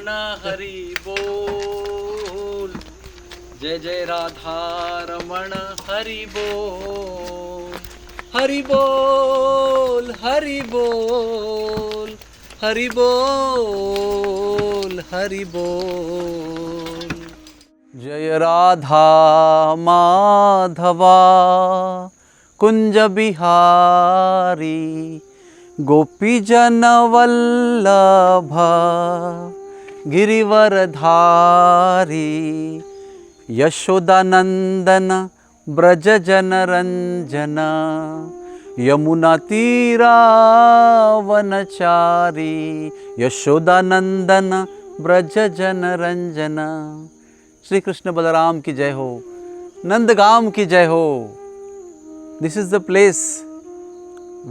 रमण हरि बोल। जय जय राधा रमण हरि बोल। हरि बोल हरि बोल हरि बोल हरि बोल। जय राधा माधवा कुंज बिहारी गोपी जन वल्लभ गिरिवरधारी यशोदानंदन ब्रज जन रंजन यमुना तीरावनचारी यशोदानंदन ब्रज जन रंजन। श्री कृष्ण बलराम की जय हो, नंदगाम की जय हो। This is the place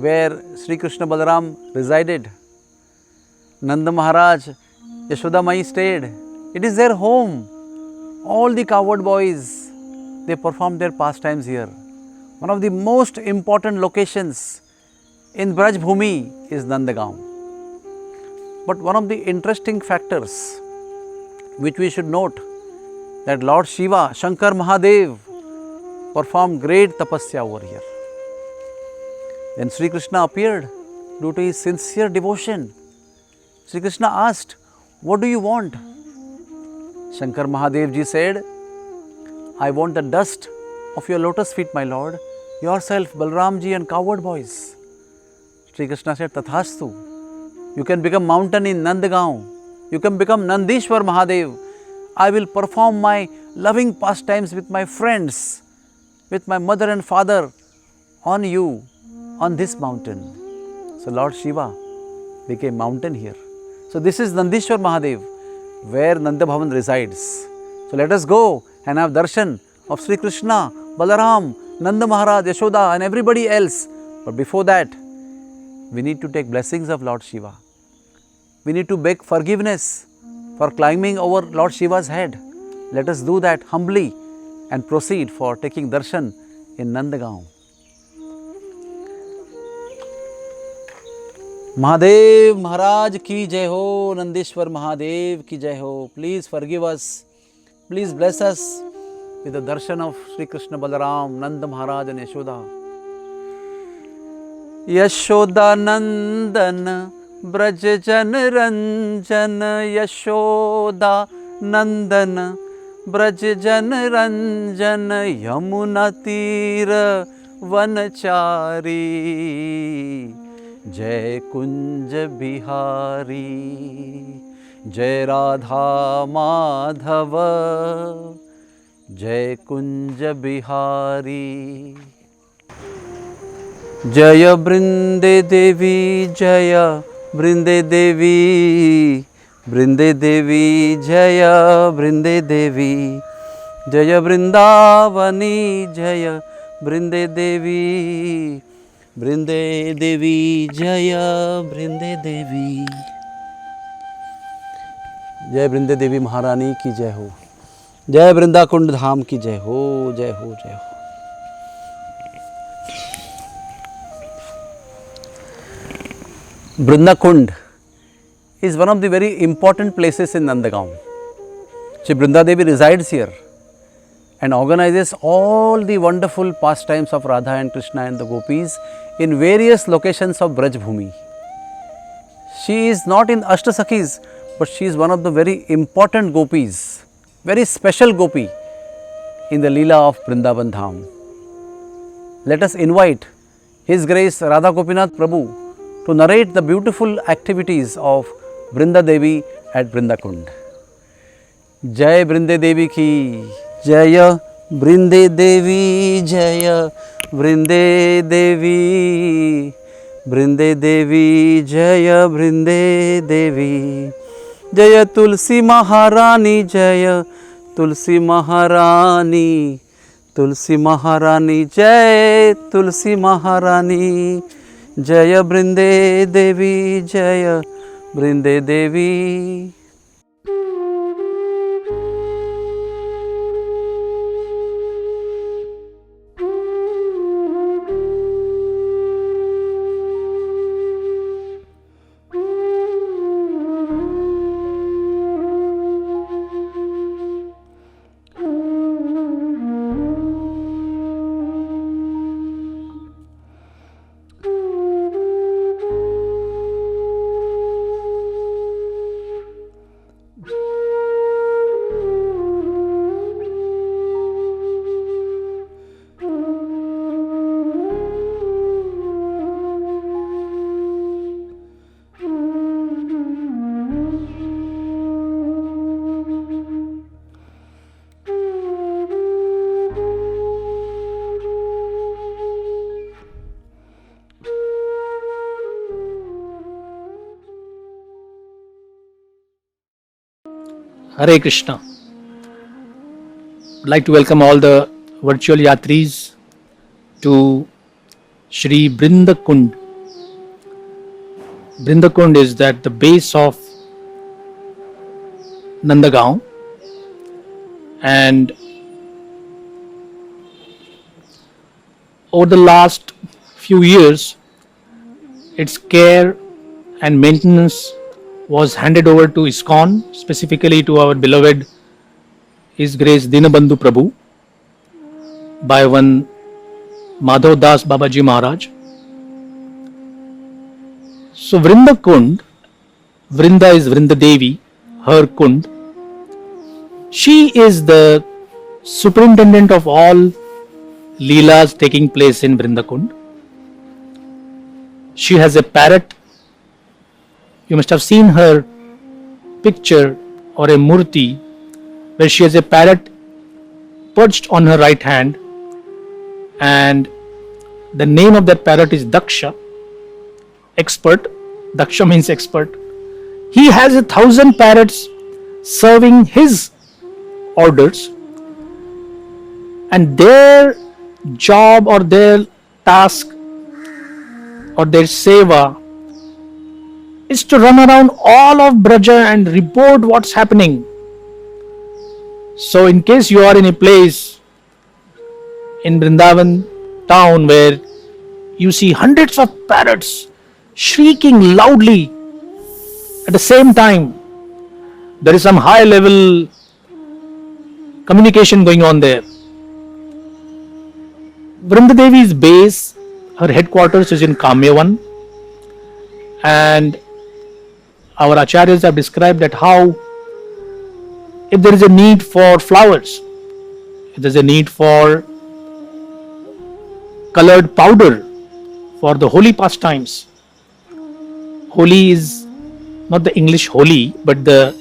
where Sri Krishna Balaram resided. Nanda Maharaj, Yashoda Mai stayed. It is their home. All the cowherd boys, they performed their pastimes here. One of the most important locations in Braj Bhumi is Nandagaon. But one of the interesting factors which we should note, that Lord Shiva, Shankar Mahadev, performed great tapasya over here. Then Sri Krishna appeared due to his sincere devotion. Sri Krishna asked, "What do you want?" Shankar Mahadev ji said, "I want the dust of your lotus feet, my lord, yourself, Balram ji and cowherd boys." Sri Krishna said, "Tathastu. You can become mountain in Nandagaon. You can become Nandishwar Mahadev. I will perform my loving pastimes with my friends, with my mother and father on you, on this mountain." So Lord Shiva became mountain here. So this is Nandishwar Mahadev, where Nanda Bhavan resides. So let us go and have darshan of Sri Krishna, Balaram, Nanda Maharaj, Yashoda and everybody else. But before that, we need to take blessings of Lord Shiva. We need to beg forgiveness for climbing over Lord Shiva's head. Let us do that humbly and proceed for taking darshan in Nandagaon. Mahadev Maharaj ki jai ho, Nandishwar Mahadev ki jai ho. Please forgive us. Please bless us with the darshan of Sri Krishna Balaram, Nanda Maharaj and Yashoda. Yashoda Nandana Braj जन रंजन यशोदा नंदन ब्रज जन रंजन यमुना तीर वनचारी जय कुंज बिहारी जय राधा माधव जय कुंज बिहारी। जय बृंदे देवी जय बृंदे देवी बृंदे देवी जय बृंदे देवी जय बृंदावनी जय बृंदे देवी बृंदे देवी जय बृंदे देवी। जय बृंदे देवी महारानी की जय हो। जय वृंदाकुंड धाम की जय हो, जय हो, जय हो। Brindakund is one of the very important places in Nandagaon. Shri Brinda Devi resides here and organizes all the wonderful pastimes of Radha and Krishna and the gopis in various locations of Braj Bhumi. She is not in Ashtasakhis, but she is one of the very important gopis, very special gopi in the Leela of Vrindavan Dham. Let us invite His Grace Radha Gopinath Prabhu to narrate the beautiful activities of Brinda Devi at Brindakund. Jai Brinde Devi ki Jaya Brinde Devi Jaya Brinde Devi Brinde Devi Jaya Brinde Devi Jaya Tulsi Maharani Jaya Tulsi Maharani Tulsi Maharani Jai Tulsi Maharani जय बृंदे देवी जय बृंदे देवी। Hare Krishna. I'd like to welcome all the virtual yatris to Shri Brindakund. Brindakund is at the base of Nandagaon, and over the last few years its care and maintenance was handed over to ISKCON, specifically to our beloved His Grace Dinabandhu Prabhu by one Madhav Das Babaji Maharaj. So Vrinda Kund, Vrinda is Vrinda Devi, her Kund. She is the superintendent of all Leelas taking place in Vrinda Kund. She has a parrot. You must have seen her picture or a murti where she has a parrot perched on her right hand, and the name of that parrot is Daksha, expert. Daksha means expert. He has 1,000 parrots serving his orders, and their job or their task or their seva is to run around all of Braja and report what's happening. So in case you are in a place in Vrindavan town where you see hundreds of parrots shrieking loudly at the same time, there is some high level communication going on there. Vrinda Devi's base, her headquarters is in Kamyavan, and our acharyas have described that how if there is a need for flowers, if there is a need for colored powder for the holy pastimes. Holi is not the English Holi, but the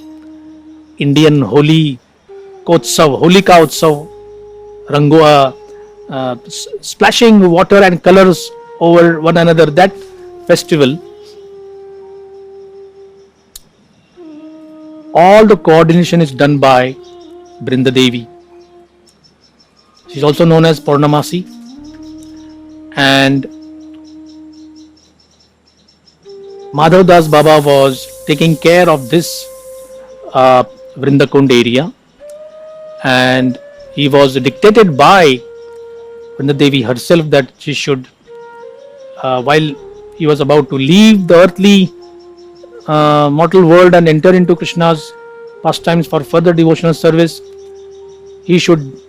Indian Holi Kotsav, Holika Utsav, Rangoa, splashing water and colors over one another, that festival. All the coordination is done by Brinda Devi. She is also known as Purnamasi, and Madhav Das Baba was taking care of this Vrindakund area, and he was dictated by Vrinda Devi herself that she should, while he was about to leave the earthly mortal world and enter into Krishna's pastimes for further devotional service, he should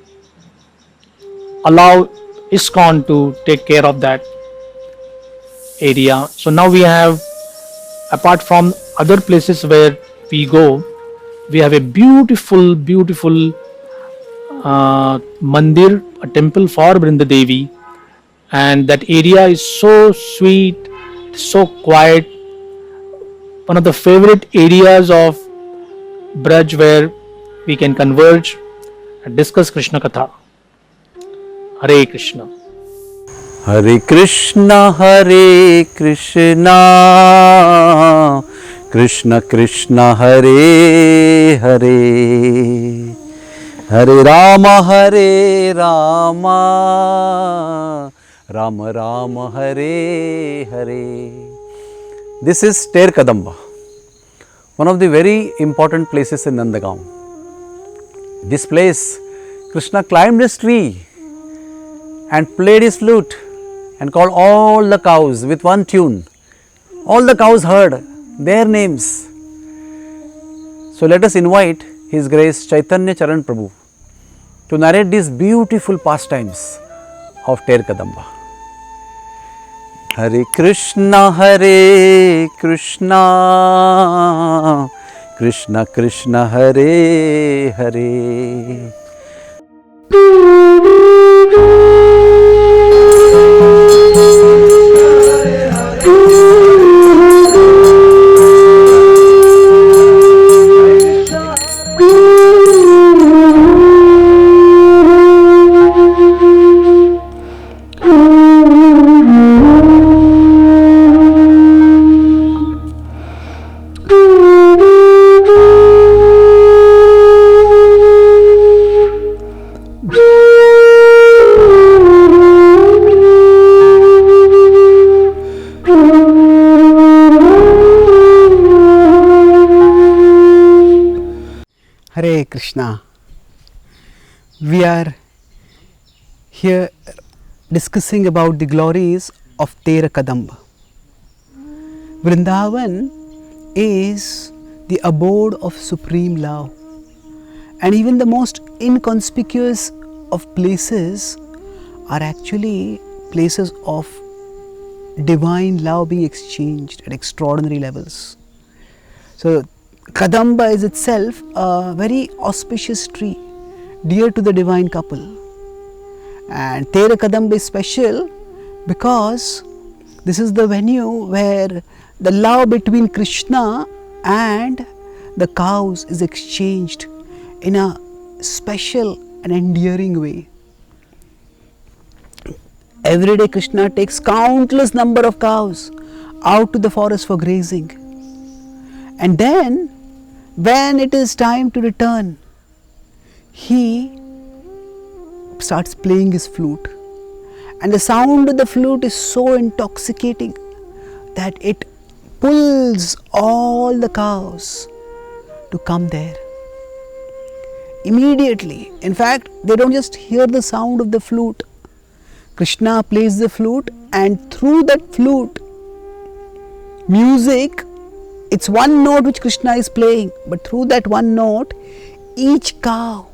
allow ISKCON to take care of that area. So now we have, apart from other places where we go, we have a beautiful mandir, a temple for Vrinda Devi, and that area is so sweet, so quiet, one of the favorite areas of Braj where we can converge and discuss Krishna Katha. Hare Krishna. Hare Krishna, Hare Krishna, Krishna Krishna, Hare Hare, Hare Rama, Hare Rama, Rama Rama, Hare Hare. This is Ter Kadamba, one of the very important places in Nandagaon. This place, Krishna climbed his tree and played his flute and called all the cows with one tune. All the cows heard their names. So let us invite His Grace Chaitanya Charan Prabhu to narrate these beautiful pastimes of Ter Kadamba. Hare Krishna, Hare Krishna, Krishna Krishna, Hare Hare. Hare Krishna. We are here discussing about the glories of Tera Kadamba. Vrindavan is the abode of supreme love, and even the most inconspicuous of places are actually places of divine love being exchanged at extraordinary levels. So Kadamba is itself a very auspicious tree, dear to the divine couple. And Tera Kadamba is special because this is the venue where the love between Krishna and the cows is exchanged in a special and endearing way. Every day Krishna takes countless number of cows out to the forest for grazing. And then when it is time to return, he starts playing his flute, and the sound of the flute is so intoxicating that it pulls all the cows to come there immediately. In fact, they don't just hear the sound of the flute. Krishna plays the flute, and through that flute music, it's one note which Krishna is playing, but through that one note, each cow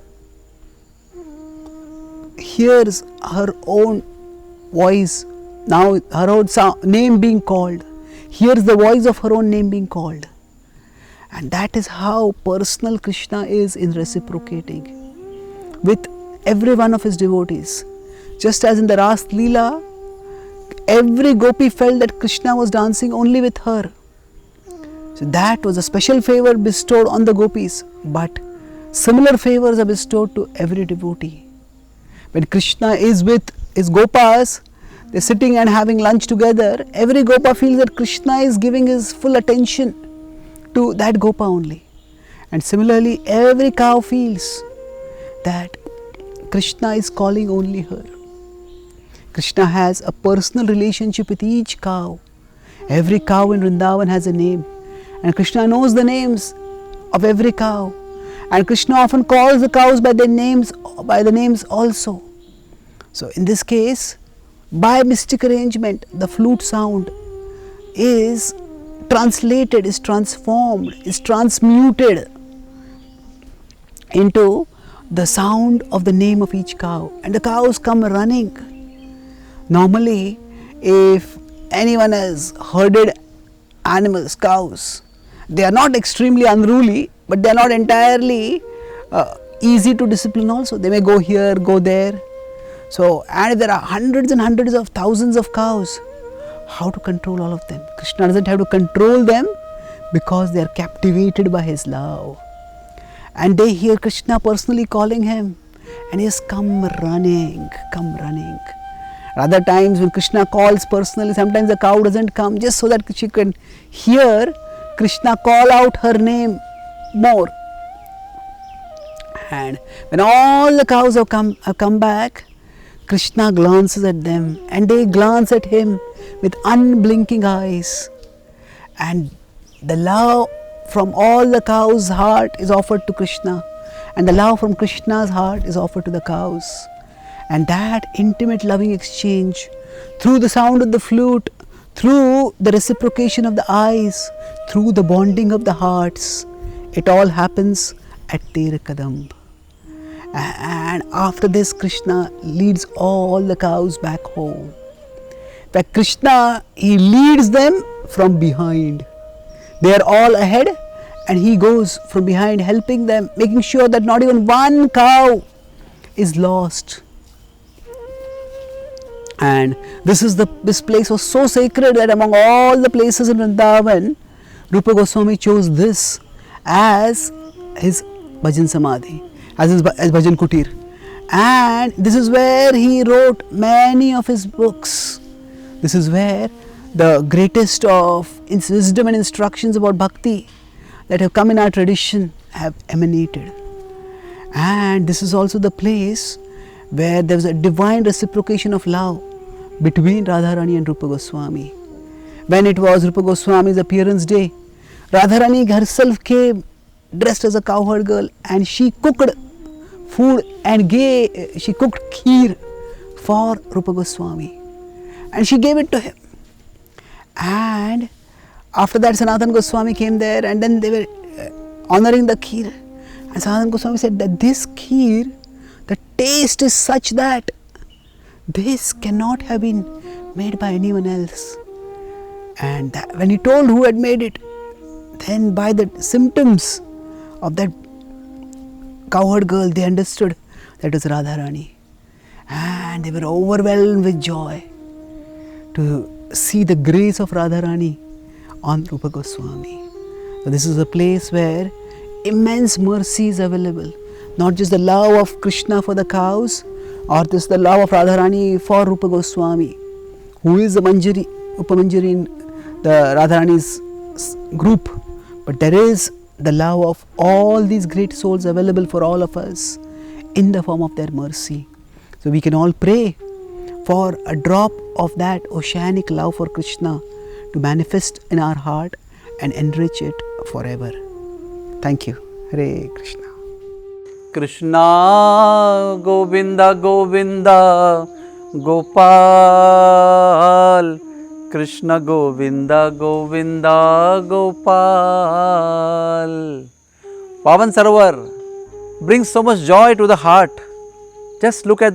hears her own voice, now her own name being called, hears the voice of her own name being called. And that is how personal Krishna is in reciprocating with every one of his devotees. Just as in the Ras Leela, every gopi felt that Krishna was dancing only with her. So that was a special favor bestowed on the gopis, but similar favors are bestowed to every devotee. When Krishna is with his gopas, they're sitting and having lunch together, every gopa feels that Krishna is giving his full attention to that gopa only. And similarly, every cow feels that Krishna is calling only her. Krishna has a personal relationship with each cow. Every cow in Vrindavan has a name, and Krishna knows the names of every cow, and Krishna often calls the cows by the names also. So in this case, by mystic arrangement, the flute sound is translated, is transformed, is transmuted into the sound of the name of each cow, and the cows come running. Normally, if anyone has herded animals, cows, they are not extremely unruly, but they are not entirely easy to discipline also. They may go here, go there. So, and if there are hundreds and hundreds of thousands of cows, how to control all of them? Krishna doesn't have to control them because they are captivated by his love. And they hear Krishna personally calling him, and he has come running, come running. Other times when Krishna calls personally, sometimes the cow doesn't come, just so that she can hear Krishna call out her name more. And when all the cows have come back, Krishna glances at them, and they glance at him with unblinking eyes. And the love from all the cows' heart is offered to Krishna, and the love from Krishna's heart is offered to the cows. And that intimate loving exchange, through the sound of the flute, through the reciprocation of the eyes, through the bonding of the hearts, it all happens at Tera Kadamba. And after this, Krishna leads all the cows back home. But Krishna, he leads them from behind. They are all ahead, and he goes from behind, helping them, making sure that not even one cow is lost. And this place was so sacred that among all the places in Vrindavan, Rupa Goswami chose this as his bhajan samadhi, as bhajan kutir. And this is where he wrote many of his books. This is where the greatest of wisdom and instructions about bhakti that have come in our tradition have emanated. And this is also the place where there was a divine reciprocation of love between Radharani and Rupa Goswami. When it was Rupa Goswami's appearance day, Radharani herself came dressed as a cowherd girl, and she cooked food and she cooked kheer for Rupa Goswami, and she gave it to him. And after that, Sanatana Goswami came there, and then they were honoring the kheer. And Sanatana Goswami said that this kheer, the taste is such that this cannot have been made by anyone else. And when he told who had made it, then by the symptoms of that cowherd girl, they understood that it was Radharani. And they were overwhelmed with joy to see the grace of Radharani on Rupa Goswami. So this is a place where immense mercy is available. Not just the love of Krishna for the cows, or this the love of Radharani for Rupa Goswami, who is the Manjari, Upamanjari in the Radharani's group, but there is the love of all these great souls available for all of us in the form of their mercy. So we can all pray for a drop of that oceanic love for Krishna to manifest in our heart and enrich it forever. Thank you. Hare Krishna. Krishna Govinda Govinda Gopal, Krishna Govinda Govinda Gopal. Pavan Sarovar brings so much joy to the heart. Just look at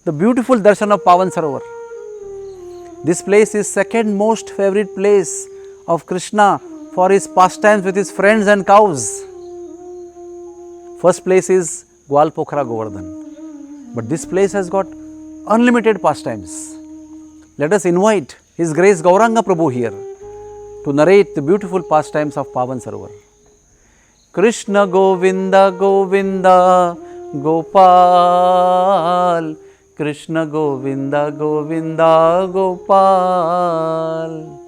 the beautiful darshan of Pavan Sarovar. This place is second most favorite place of Krishna for his pastimes with his friends and cows. First place is Gwal Pokhara Govardhan. But this place has got unlimited pastimes. Let us invite His Grace Gauranga Prabhu here to narrate the beautiful pastimes of Pavan Sarovar. Krishna Govinda Govinda Gopal, Krishna Govinda Govinda Gopal.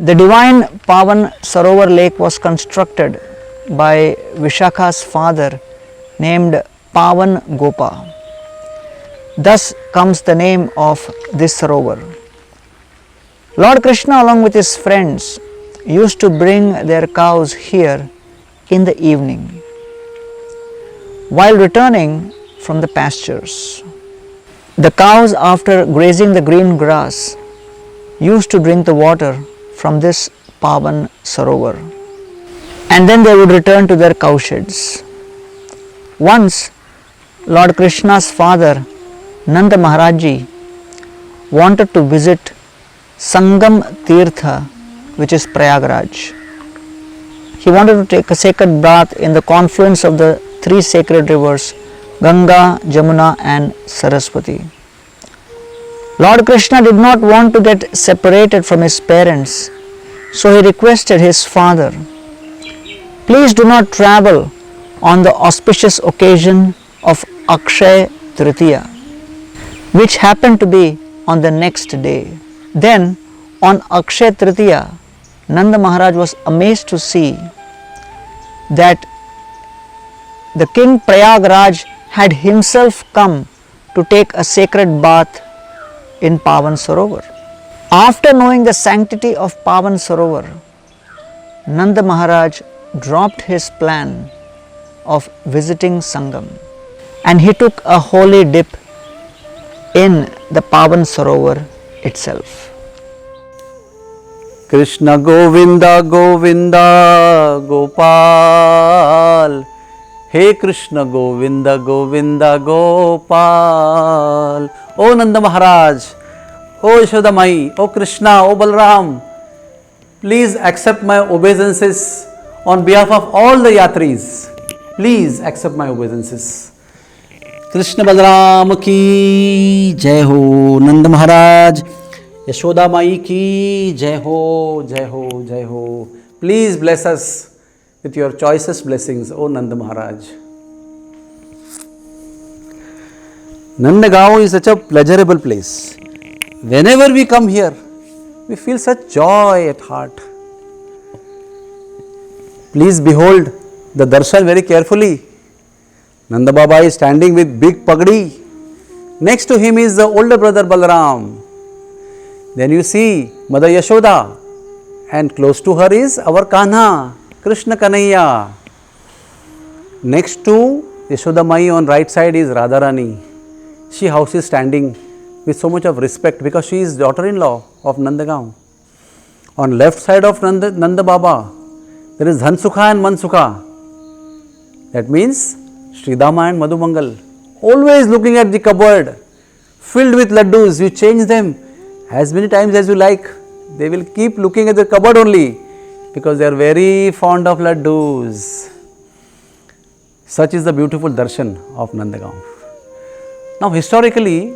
The divine Pavan Sarovar lake was constructed by Vishakha's father named Pavan Gopa. Thus comes the name of this Sarovar. Lord Krishna along with his friends used to bring their cows here in the evening while returning from the pastures. The cows, after grazing the green grass, used to drink the water from this Pavan Sarovar, and then they would return to their cowsheds. Once Lord Krishna's father Nanda Maharaji wanted to visit Sangam Tirtha, which is Prayagraj. He wanted to take a sacred bath in the confluence of the three sacred rivers Ganga, Jamuna and Saraswati. Lord Krishna did not want to get separated from his parents, so he requested his father, "Please do not travel on the auspicious occasion of Akshay Tritiya," which happened to be on the next day. Then on Akshay Tritiya, Nanda Maharaj was amazed to see that the king Prayagraj had himself come to take a sacred bath in Pavan Sarovar. After knowing the sanctity of Pavan Sarovar, Nanda Maharaj dropped his plan of visiting Sangam and he took a holy dip in the Pavan Sarovar itself. Krishna Govinda Govinda Gopal, Hey Krishna Govinda Govinda Gopal. O Nanda Maharaj, O Yashoda Mai, O Krishna, O Balram, please accept my obeisances on behalf of all the yatris. Please accept my obeisances. Krishna Balram ki jai ho, Nanda Maharaj, Yashoda Mai ki jai ho, jai ho, jai ho. Please bless us. with your choicest blessings, O Nanda Maharaj. Nandagaon is such a pleasurable place. Whenever we come here, we feel such joy at heart. Please behold the darshan very carefully. Nanda Baba is standing with big pagdi. Next to him is the older brother Balaram. Then you see Mother Yashoda, and close to her is our Kanha, Krishna Kanhaiya. Next to Yashoda Mai on right side is Radharani. She how she is standing with so much of respect because she is daughter-in-law of Nandagaon. On left side of Nanda Baba, there is Dhansukha and Mansukha. That means Sridama and Madhumangal. Always looking at the cupboard filled with laddus. You change them as many times as you like. They will keep looking at the cupboard only because they are very fond of laddus. Such is the beautiful darshan of Nandagaon. Now historically,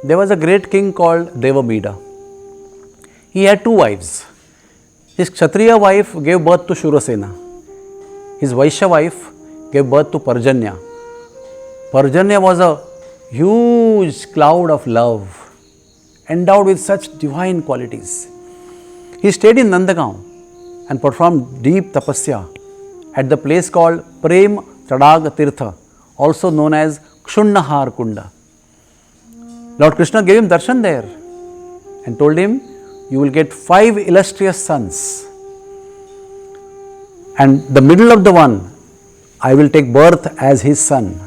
there was a great king called Devamida. He had two wives. His Kshatriya wife gave birth to Shurasena. His Vaishya wife gave birth to Parjanya. Parjanya was a huge cloud of love, endowed with such divine qualities. He stayed in Nandagaon and performed deep tapasya at the place called Prem Tadag Tirtha, also known as Kshunahar Kunda. Lord Krishna gave him darshan there and told him, you will get 5 illustrious sons, and the middle of the one I will take birth as his son.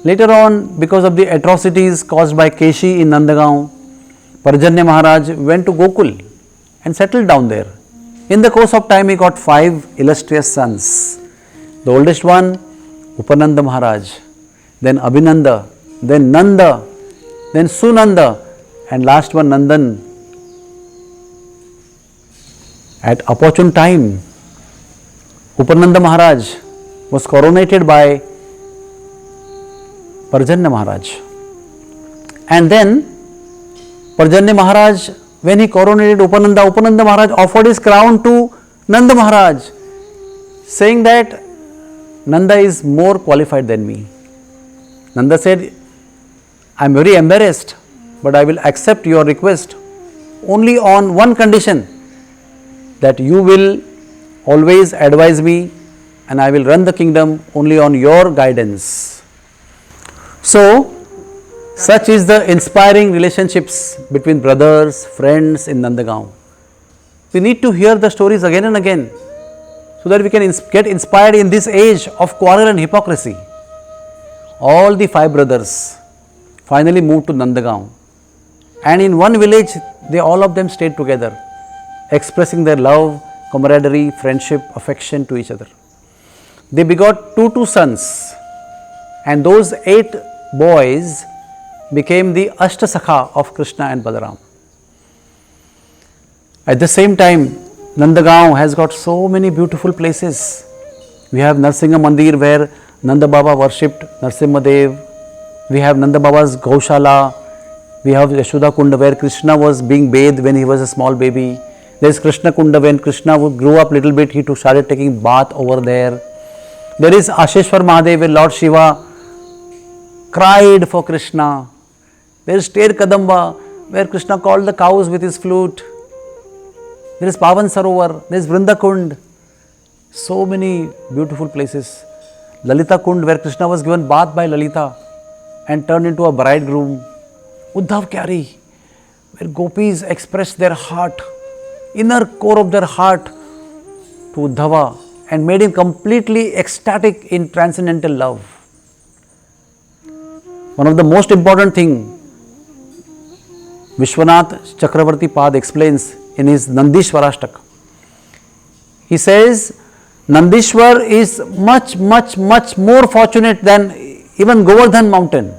Later on, because of the atrocities caused by Keshi in Nandagaon, Parjanya Maharaj went to Gokul and settled down there. In the course of time, he got 5 illustrious sons. The oldest one, Upananda Maharaj, then Abhinanda, then Nanda, then Sunanda, and last one Nandan. At opportune time, Upananda Maharaj was coronated by Parjanya Maharaj. And then Parjanya Maharaj, when he coronated Upananda, Upananda Maharaj offered his crown to Nanda Maharaj, saying that Nanda is more qualified than me. Nanda said, I am very embarrassed, but I will accept your request only on one condition, that you will always advise me and I will run the kingdom only on your guidance. So, such is the inspiring relationships between brothers, friends in Nandagaon. We need to hear the stories again and again so that we can get inspired in this age of quarrel and hypocrisy. All the 5 brothers finally moved to Nandagaon, and in one village they all of them stayed together, expressing their love, camaraderie, friendship, affection to each other. They begot 2 sons, and those 8 boys became the Ashtasakha of Krishna and Balaram. At the same time, Nandagaon has got so many beautiful places. We have Narsingha Mandir where Nanda Baba worshipped Narsimha Dev. We have Nanda Baba's Gaushala. We have Yashoda Kunda where Krishna was being bathed when he was a small baby. There is Krishna Kunda when Krishna grew up little bit, he started taking bath over there. There is Asheshwar Mahadev where Lord Shiva cried for Krishna. There is Ter Kadamba where Krishna called the cows with his flute. There is Pavan Sarovar, there is Vrinda Kund. So many beautiful places. Lalita Kund where Krishna was given bath by Lalita and turned into a bridegroom. Uddhav Kyari where gopis expressed their heart, inner core of their heart to Uddhava and made him completely ecstatic in transcendental love. One of the most important thing Vishwanath Chakravarti Pad explains in his Nandishwarashtaka. He says, Nandishwar is much more fortunate than even Govardhan mountain.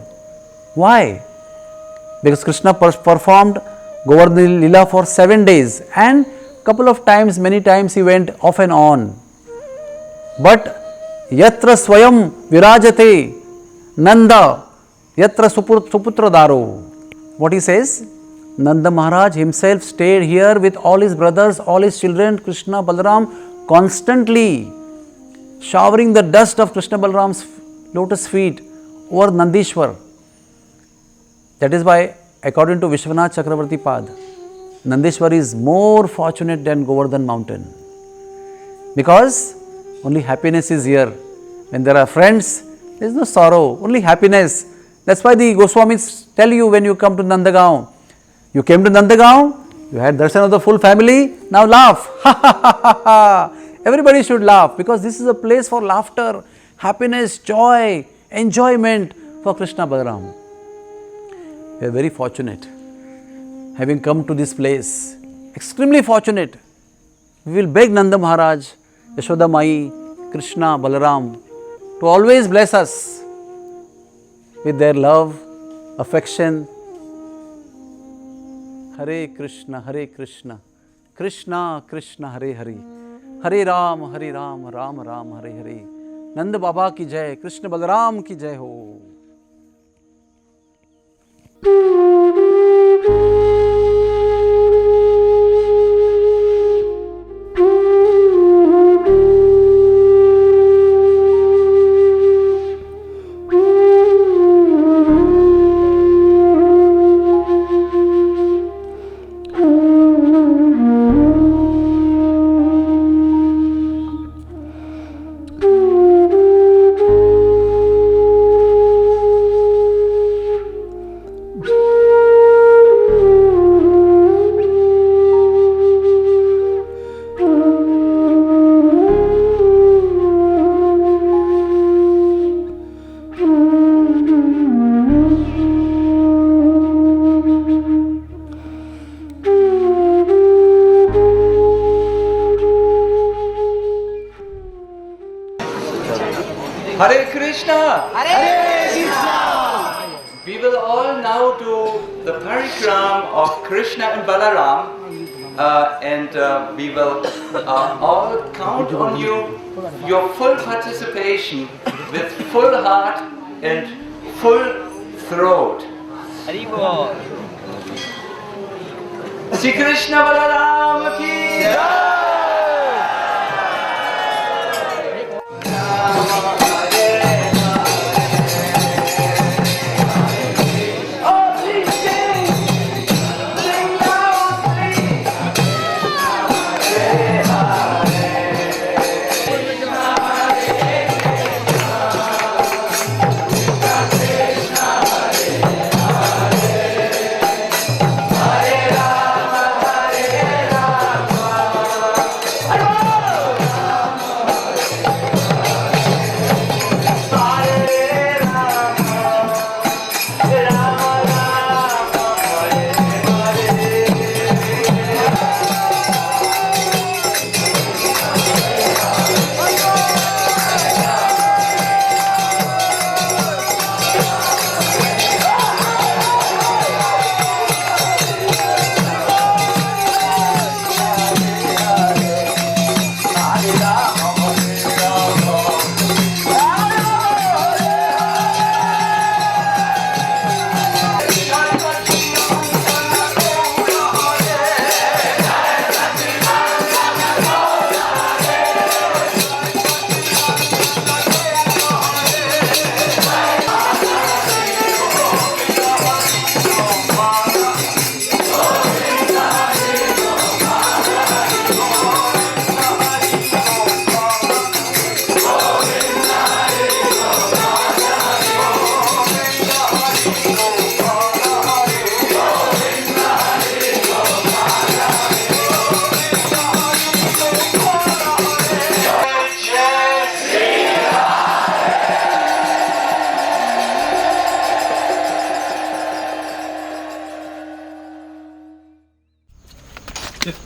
Why? Because Krishna performed Govardhan Lila for 7 days and many times he went off and on. But Yatra Swayam Virajate Nanda Yatra Suputra Daro. What he says? Nanda Maharaj himself stayed here with all his brothers, all his children, Krishna, Balaram, constantly showering the dust of Krishna Balaram's lotus feet over Nandishwar. That is why, according to Vishwanath Chakravarti Pad, Nandishwar is more fortunate than Govardhan mountain. Because only happiness is here. When there are friends, there is no sorrow, only happiness. That's why the Goswamis tell you when you come to Nandagaon. You came to Nandagaon, you had darshan of the full family, now laugh. Everybody should laugh because this is a place for laughter, happiness, joy, enjoyment for Krishna Balaram. We are very fortunate having come to this place. Extremely fortunate. We will beg Nanda Maharaj, Yashoda Mai, Krishna, Balaram to always bless us with their love, affection. Hare Krishna, Krishna Krishna, Hare Hare, Hare Ram, Ram Ram, Hare Hare. Nanda Baba ki jai, Krishna Balaram ki jai ho. Hare Krishna! Hare Krishna! We will all now do the parikram of Krishna and Balaram, and we will all count on you, your full participation with full heart and full throat. Shri Krishna Balaram ki jai!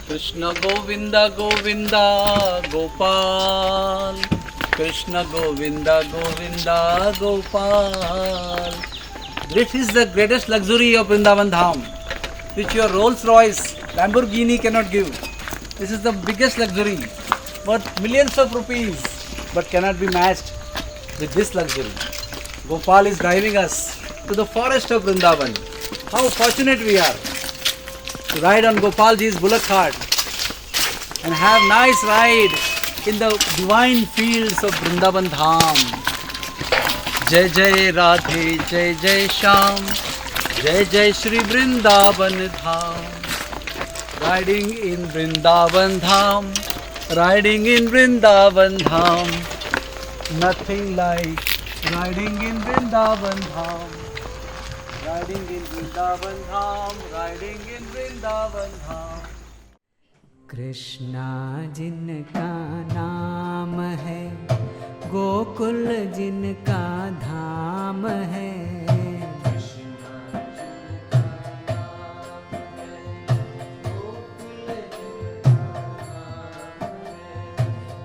Krishna Govinda Govinda Gopal, Krishna Govinda Govinda Gopal. This is the greatest luxury of Vrindavan Dham, which your Rolls Royce, Lamborghini cannot give. This is the biggest luxury, worth millions of rupees, but cannot be matched with this luxury. Gopal is driving us to the forest of Vrindavan. How fortunate we are to ride on Gopalji's bullock cart and have nice ride in the divine fields of Vrindavan Dham. Jai Jai Radhe, Jai Jai Shyam, Jai Jai Shri Vrindavan Dham. Riding in Vrindavan Dham, riding in Vrindavan Dham. Nothing like riding in Vrindavan Dham. Riding in Vrindavan Dham, riding in Vrindavan Dham. Krishna जिनका नाम है, गोकुल जिनका धाम है।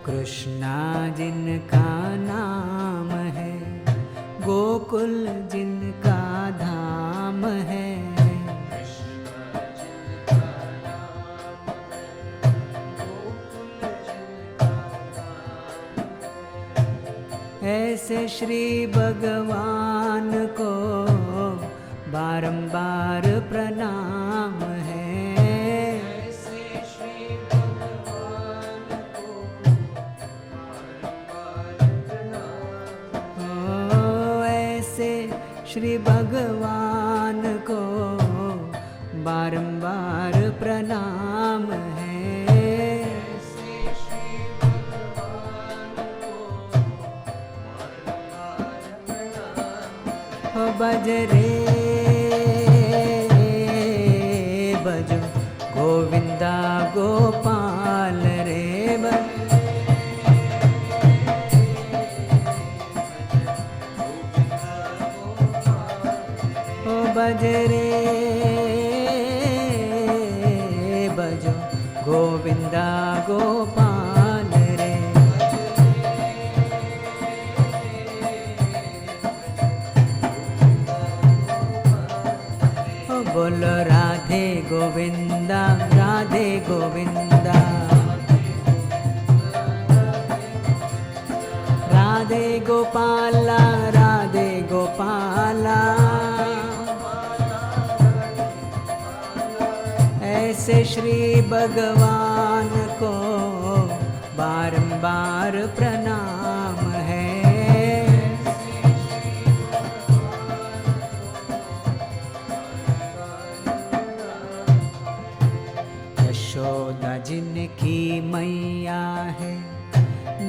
कृष्णा जिनका नाम है, गोकुल जिनका धाम है। ऐसे श्री भगवान को बारंबार प्रणाम है। ऐसे श्री भगवान को बारंबार प्रणाम। ओ ऐसे श्री भगवान को बारंबार प्रणाम है। बज रे बजो गोविंदा गोपाल रे बज। ओ बज रे बजो गोविंदा गोपाल रे। बोलो राधे गोविंदा, राधे गोविंदा, राधे गोपाला, राधे गोपाला। ऐसे श्री भगवान को बारंबार प्रणाम है। यशोदा जिनकी मैया है,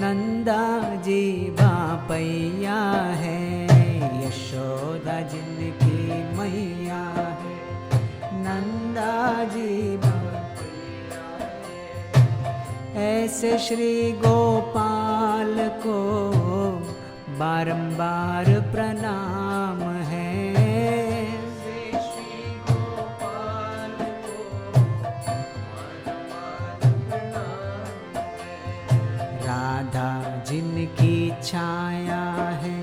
नंदा जी बापैया है। यशोदा जिनकी मैया है, नंदा जी बापैया है। ऐसे श्री गोपाल को बारंबार प्रणाम है। राधा जिनकी छाया है,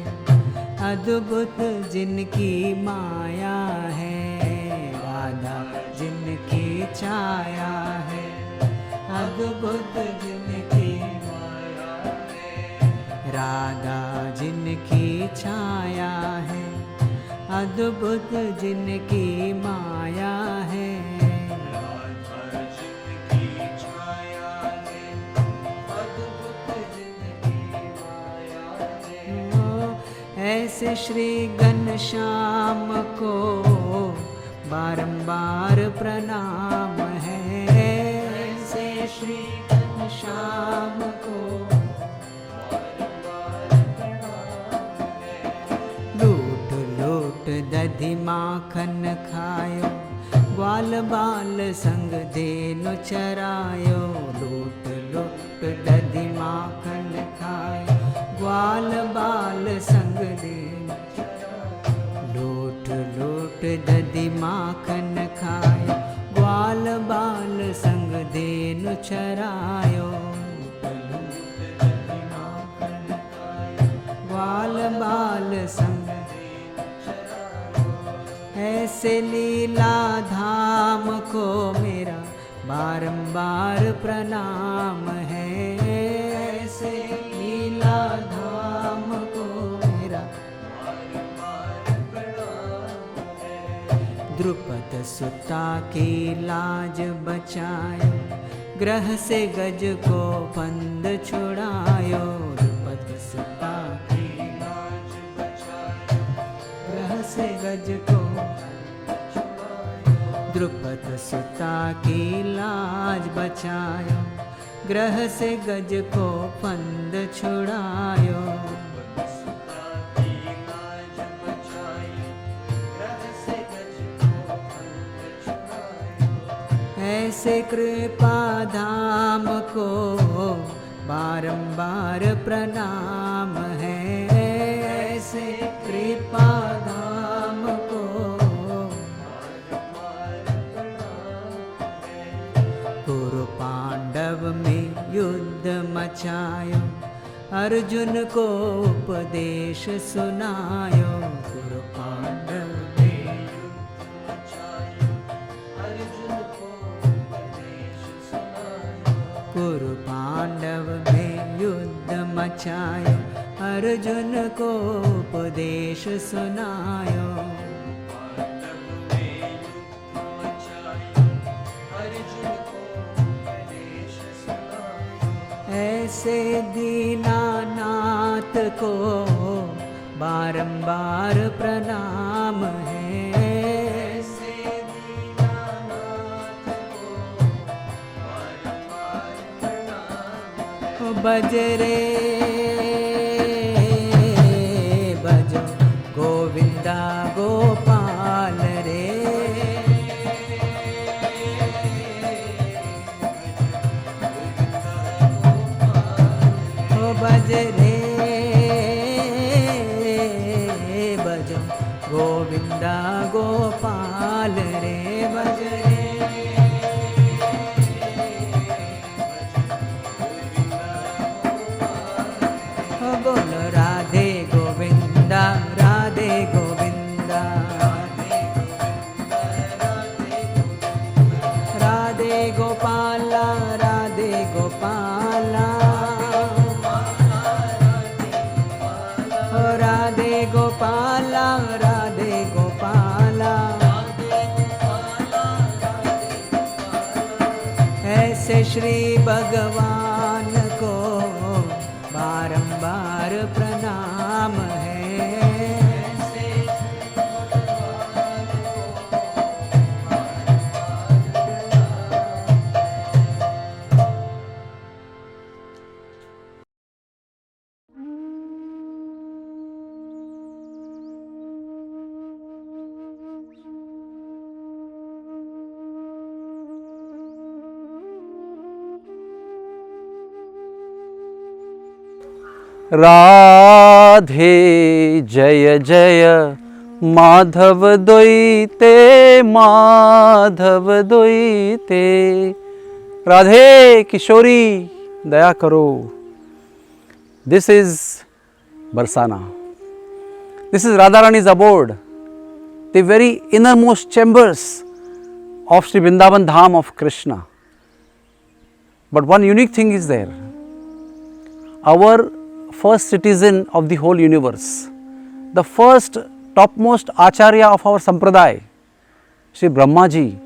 अद्भुत जिनकी माया है। राधा जिनकी छाया है, अद्भुत जिनकी माया है। राधा जिनकी छाया है, अद्भुत जिनकी माया है। ऐसे श्री घनश्याम को बारंबार प्रणाम है। ऐसे श्री घनश्याम को बारंबार प्रणाम है। लूट लूट दधि माखन खायो, ग्वाल बाल संग धेनु चरायो। लूट लूट दधि माखन खायो, ग्वाल बाल संग धेनु चरायो। लूट लूट दधि माखन खायो, ग्वाल बाल संग धेनु चरायो। ग्वाल बाल संग धेनु चरायो। ऐसे लीला धाम को मेरा बारंबार प्रणाम है। ऐसे लीला धाम को मेरा बारंबार प्रणाम है। द्रुपद सुता की लाज बचायो, ग्रह से गज को फंद छुड़ायो, द्रुपद सुता की लाज बचायो। ग्रह से गज को द्रुपद सुता की लाज बचायो, ग्रह से गज को फंद छुड़ायो। ऐसे कृपा धाम को बारंबार प्रणाम है, ऐसे कृपा धाम को कुरु पांडव में युद्ध मचायो, अर्जुन को उपदेश सुनायो। कुरु पांडव में युद्ध मचायो, अर्जुन को उपदेश सुनायो। कुरु पांडव में युद्ध मचायो, अर्जुन को उपदेश सुनायो। ऐसे दीनानाथ को बारंबार प्रणाम है, ऐसे दीनानाथ को बारंबार प्रणाम है। बजरे बजो गोविंदा गोपाल रे, बजरे बजो गोविंदा गोपाल रे, बजरे बोलो राधे गोविंदा, राधे गोविंदा, राधे गोपाला, राधे गोपाला, राधे गोपाला, राधे गोपाला। ऐसे श्री भगवान को बारंबार प्रणाम है, राधे जय जय माधव द्वैते, माधव द्वैते। राधे किशोरी दया करो। This is Barsana. This is Radharani's abode, the very innermost chambers of Sri Vrindavan Dham of Krishna. But one unique thing is there. Our first citizen of the whole universe, the first topmost acharya of our sampradaya, Sri Brahmaji,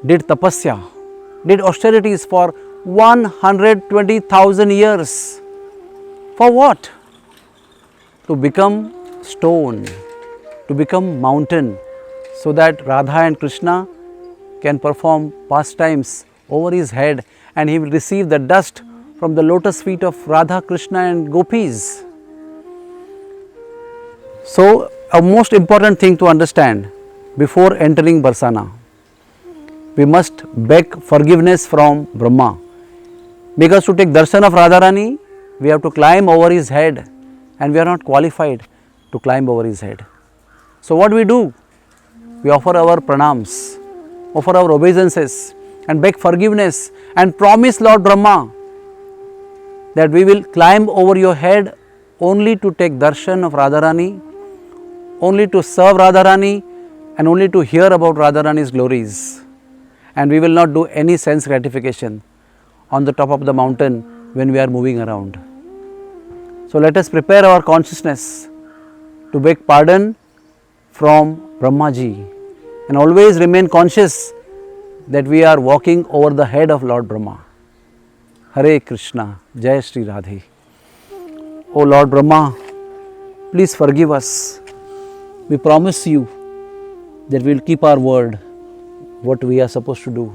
did tapasya, did austerities for 120,000 years. For what? To become stone, to become mountain, so that Radha and Krishna can perform pastimes over his head, and he will receive the dust from the lotus feet of Radha, Krishna and gopis. So, a most important thing to understand before entering Barsana, we must beg forgiveness from Brahma. Because to take darshan of Radharani, we have to climb over his head, and we are not qualified to climb over his head. So what do? We offer our pranams, offer our obeisances and beg forgiveness and promise Lord Brahma that we will climb over your head only to take darshan of Radharani, only to serve Radharani and only to hear about Radharani's glories. And we will not do any sense gratification on the top of the mountain when we are moving around. So let us prepare our consciousness to beg pardon from Brahmaji and always remain conscious that we are walking over the head of Lord Brahma. Hare Krishna, Jai Shri Radhe. O Lord Brahma, please forgive us. We promise you that we will keep our word, what we are supposed to do.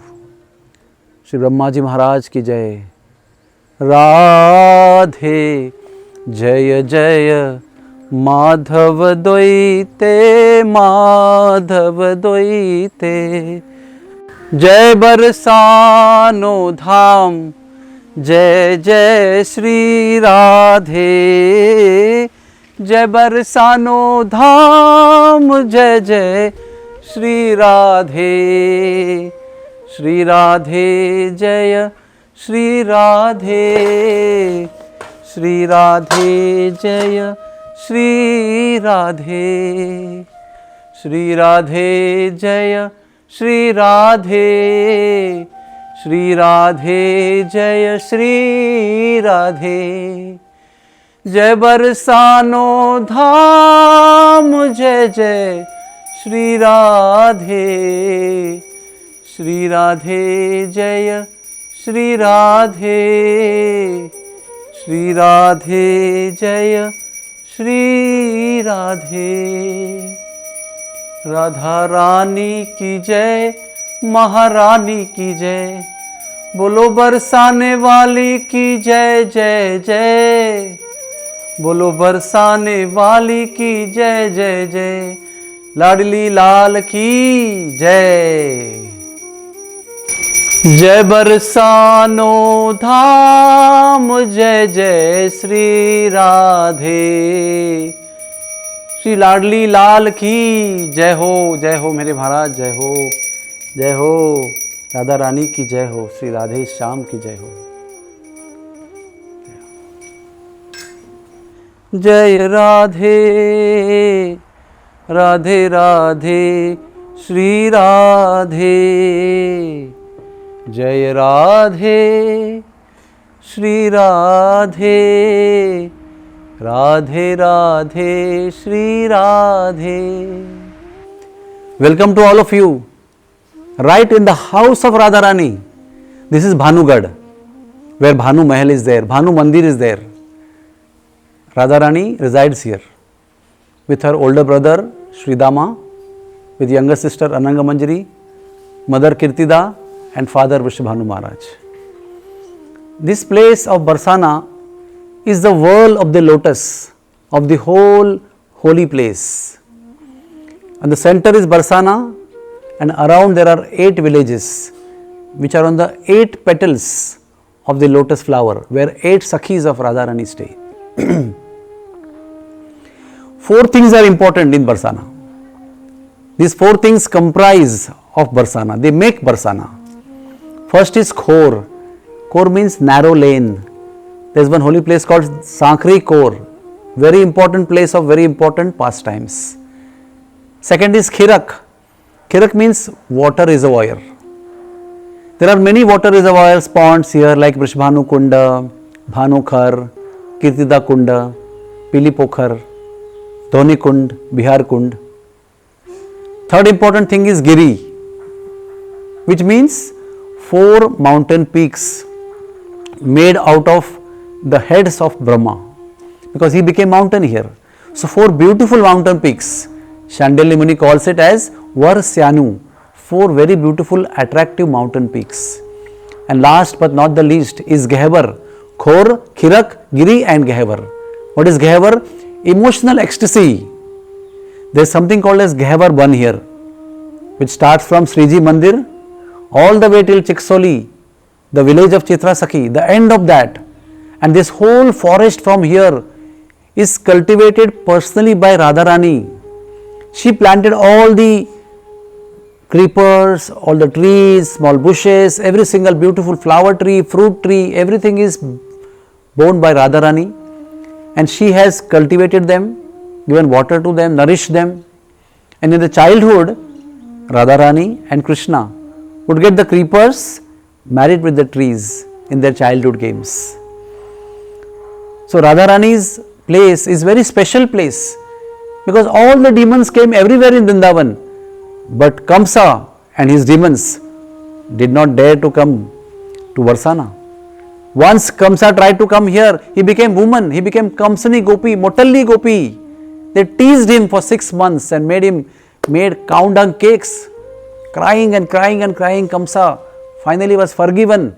Shri Brahma Ji Maharaj ki Jai. Radhe Jaya Jaya Madhav Dvaite Madhav Dvaite Jai Barsano Dham Jai Jai Shri Radhe Jai Barsano Dham Jai Jai Shri Radhe Shri Radhe Jaya Shri Radhe Shri Radhe Jaya Shri Radhe Shri Radhe Jaya Shri Radhe Shri Radhe Jaya Shri Radhe Jai Barsano Dham Jai Jai Shri Radhe Shri Radhe Jaya Shri Radhe Shri Radhe Jaya Shri Radhe Radha Rani ki Jai Maharani ki Jai Bolo बरसाने वाली की जय जय जय बोलो बरसाने वाली की जय जय जय लाडली लाल की जय जय बरसानो धाम जय जय श्री राधे श्री लाडली लाल की जय हो मेरे महाराज जय हो राधा रानी की जय हो श्री राधे श्याम की जय हो जय राधे राधे राधे श्री राधे जय Radhe Shri Radhe Radhe Radhe Shri Radhe Welcome to all of you right in the house of Radharani. This is Bhanugad where Bhanu Mahal is there, Bhanu Mandir is there. Radharani resides here with her older brother Sridama, with younger sister Ananga Manjari, mother Kirtida and father Vrishabhanu Maharaj. This place of Barsana is the whirl of the lotus of the whole holy place. And the center is Barsana and around there are 8 villages which are on the 8 petals of the lotus flower where 8 Sakhis of Radharani stay. 4 things are important in Barsana. These 4 things comprise of Barsana, they make Barsana. First is Khor. Khor means narrow lane. There is one holy place called Sankri Khor, very important place of very important pastimes. Second is Khirak. Khirak means water reservoir. There are many water reservoirs, ponds here like Vrishabhanu Kunda, Bhanukhar, Kirtida Kunda, Pili Pokhar, Dhoni Kund, Bihar Kund. Third important thing is Giri, which means 4 mountain peaks made out of the heads of Brahma, because he became mountain here. So 4 beautiful mountain peaks. Shandilya Muni calls it as Varsyanu, 4 very beautiful attractive mountain peaks. And last but not the least is Gehavar, Khor, Khirak, Giri and Gehavar. What is Gehavar? Emotional ecstasy. There is something called as Gehavar Ban here, which starts from Sriji Mandir all the way till Chiksoli, the village of Chitrasakhi, the end of that. And this whole forest from here is cultivated personally by Radharani. She planted all the creepers, all the trees, small bushes, every single beautiful flower tree, fruit tree, everything is borne by Radharani. And she has cultivated them, given water to them, nourished them. And in the childhood, Radharani and Krishna would get the creepers married with the trees in their childhood games. So Radharani's place is very special place because all the demons came everywhere in Vrindavan, but Kamsa and his demons did not dare to come to Varsana. Once Kamsa tried to come here, he became woman, he became Kamsani Gopi, Motalli Gopi. They teased him for 6 months and made cow dung cakes, crying and crying and crying. Kamsa finally was forgiven.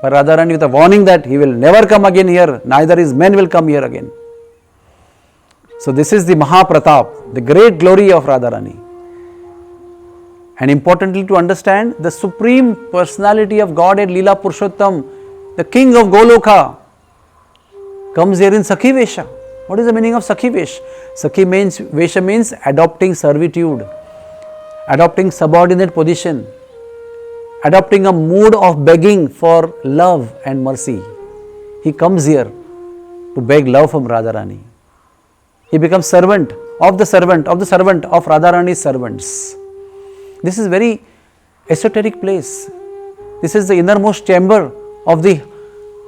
But Radharani with a warning that he will never come again here, neither his men will come here again. So this is the Mahapratap, the great glory of Radharani. And importantly to understand, the supreme personality of Godhead, Leela Purushottam, the king of Goloka, comes here in Sakhi Vesha. What is the meaning of Sakhi Vesha? Sakhi Vesha means adopting servitude, adopting subordinate position, adopting a mood of begging for love and mercy. He comes here to beg love from Radharani. He becomes servant of the servant of the servant of Radharani's servants. This is very esoteric place. This is the innermost chamber of the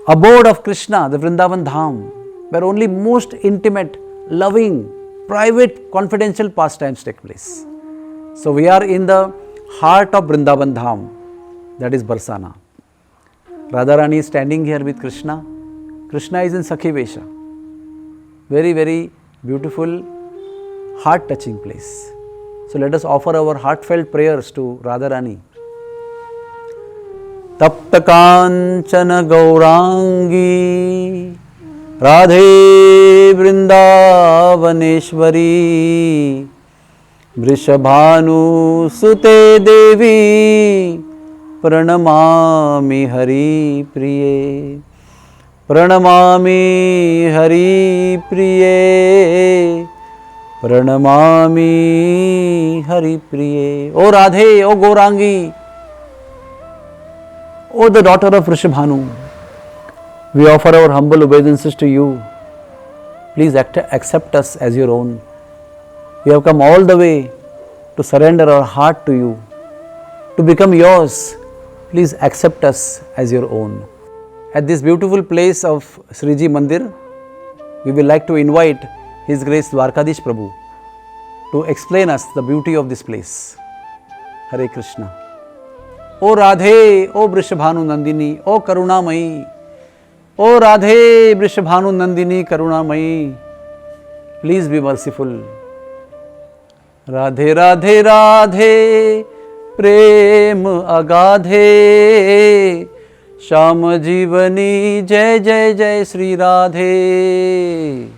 abode of Krishna, the Vrindavan Dham, where only most intimate, loving, private, confidential pastimes take place. So we are in the heart of Vrindavan Dham, that is Barsana. Radharani is standing here with Krishna. Krishna is in Sakhi Vesha. Very, very beautiful, heart-touching place. So let us offer our heartfelt prayers to Radharani. Tapta Kanchana Gaurangi Radhe Vrindavaneshwari Vrishabhanu Sute Devi Pranamami Hari Priye Pranamami Hari Priye Pranamami Hari Priye. O Radhe, O Gaurangi, O the daughter of Vrishabhanu, we offer our humble obeisances to you. Please accept us as your own. We have come all the way to surrender our heart to you, to become yours. Please accept us as your own. At this beautiful place of Sriji Mandir, we will like to invite His Grace Dwarkadish Prabhu to explain us the beauty of this place. Hare Krishna. O Radhe, O Vrishabhanu Nandini, O Karunamayi, O Radhe, Vrishabhanu Nandini, Karunamayi, please be merciful. Radhe, Radhe, Radhe, Prem Agadhe, Sham Jeevani, Jai Jai Jai Sri Radhe.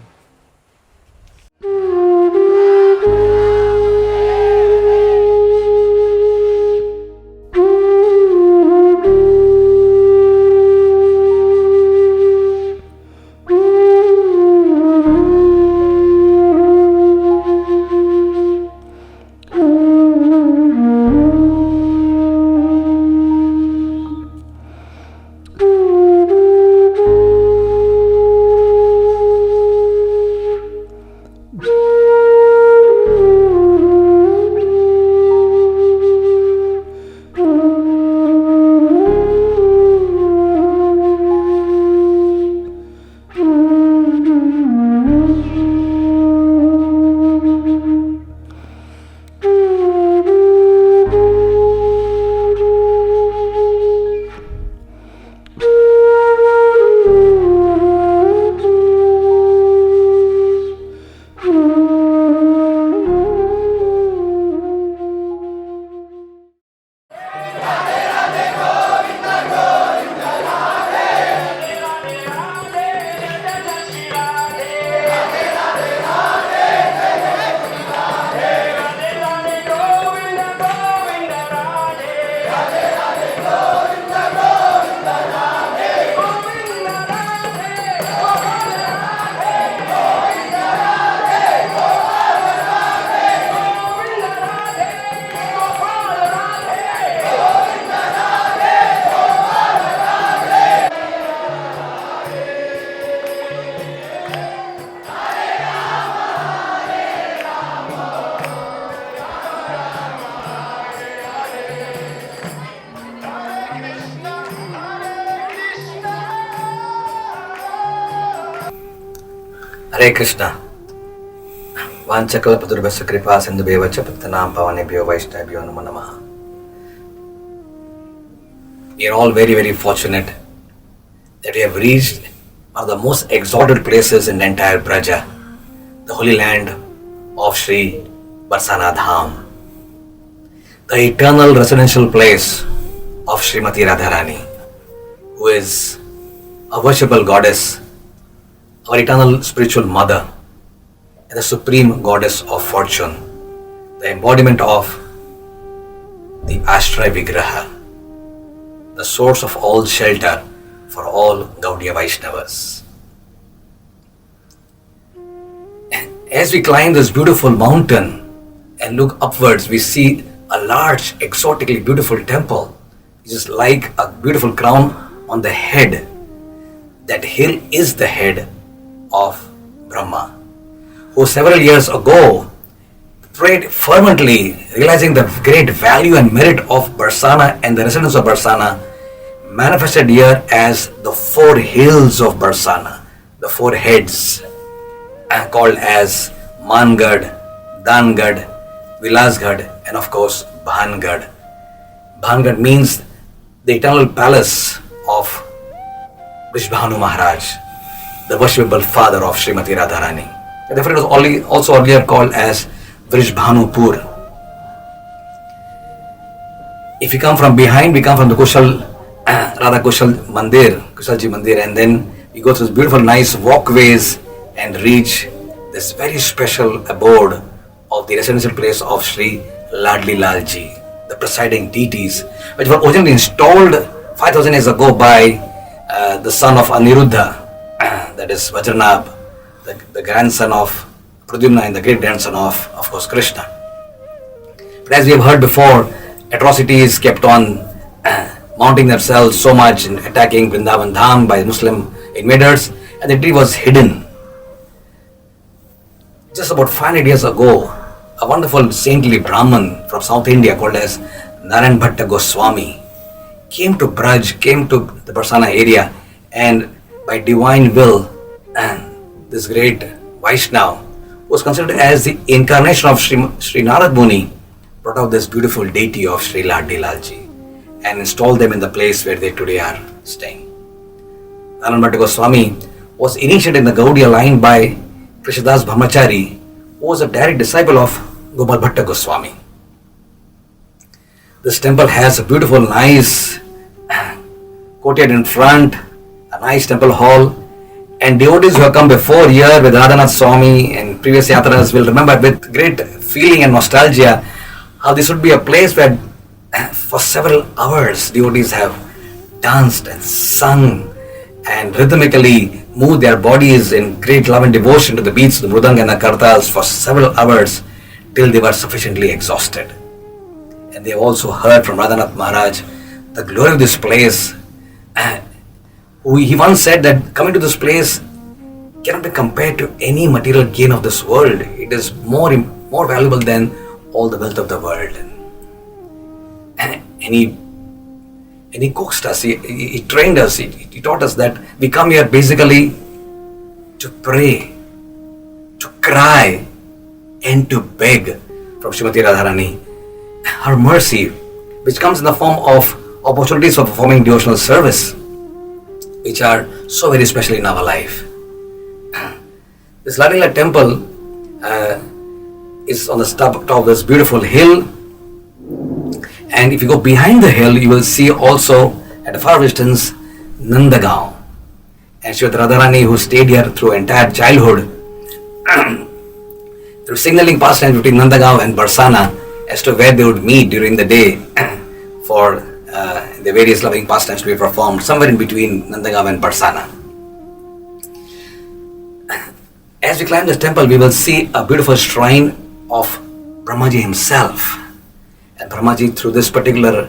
हरे कृष्णा। वाञ्छकल्पतरुभ्यश्च कृपा सिन्धुभ्यश्च पतितानां पावनेभ्यो वैष्णवेभ्यो नमो नमः। We are all very, very fortunate that we have reached one of the most exalted places in the entire Braja, the holy land of Sri Barsana Dham, the eternal residential place of Srimati Radharani, who is a worshipable goddess, our eternal spiritual mother, and the supreme goddess of fortune, the embodiment of the Ashray Vigraha, the source of all shelter for all Gaudiya Vaishnavas. As we climb this beautiful mountain and look upwards, we see a large, exotically beautiful temple, which is like a beautiful crown on the head. That hill is the head of Brahma, who several years ago prayed fervently, realizing the great value and merit of Barsana and the residents of Barsana, manifested here as the four hills of Barsana, the four heads, called as Mangad, Dangad, Vilasgad, and of course Bhangad. Bhangad means the eternal palace of Vrishabhanu Maharaj, the worshipable father of Srimati Radharani. Therefore, it was also earlier called as Vrishabhanupur. If we come from behind, we come from the Radha Kushal Mandir, Kushalji Mandir, and then we go through beautiful, nice walkways and reach this very special abode of the residential place of Sri Ladli Lalji, the presiding deities, which were originally installed 5,000 years ago by the son of Aniruddha, that is Vajranabh, the grandson of Pradyumna and the great grandson of course, Krishna. But as we have heard before, atrocities kept on mounting themselves so much in attacking Vrindavan Dham by Muslim invaders, and the tree was hidden. Just about 500 years ago, a wonderful saintly Brahmin from South India called as Narayan Bhatta Goswami came to Braj, came to the Barsana area, and by divine will, this great Vaishnava was considered as the incarnation of Sri Narad Muni, brought out this beautiful deity of Sri Ladli Lalji and installed them in the place where they today are staying. Narayan Bhatta Goswami was initiated in the Gaudiya line by Krishadas Brahmachari, who was a direct disciple of Gopal Bhatta Goswami. This temple has a beautiful, nice courtyard in front, a nice temple hall, and devotees who have come before here with Radhanath Swami and previous yatras will remember with great feeling and nostalgia how this would be a place where for several hours devotees have danced and sung and rhythmically moved their bodies in great love and devotion to the beats of the mridanga and the kartals for several hours till they were sufficiently exhausted. And they have also heard from Radhanath Maharaj the glory of this place. He once said that coming to this place cannot be compared to any material gain of this world. It is more valuable than all the wealth of the world. And he coaxed us, he trained us, he taught us that we come here basically to pray, to cry, and to beg from Srimati Radharani her mercy, which comes in the form of opportunities for performing devotional service, which are so very special in our life. This Ladli temple is on the top of this beautiful hill, and if you go behind the hill, you will see also at a far distance Nandagaon. And Srimati Radharani, who stayed here through entire childhood, through signaling pastimes between Nandagaon and Barsana as to where they would meet during the day for the various loving pastimes to be performed, somewhere in between Nandagaon and Barsana. As we climb this temple, we will see a beautiful shrine of Brahmaji himself. And Brahmaji, through this particular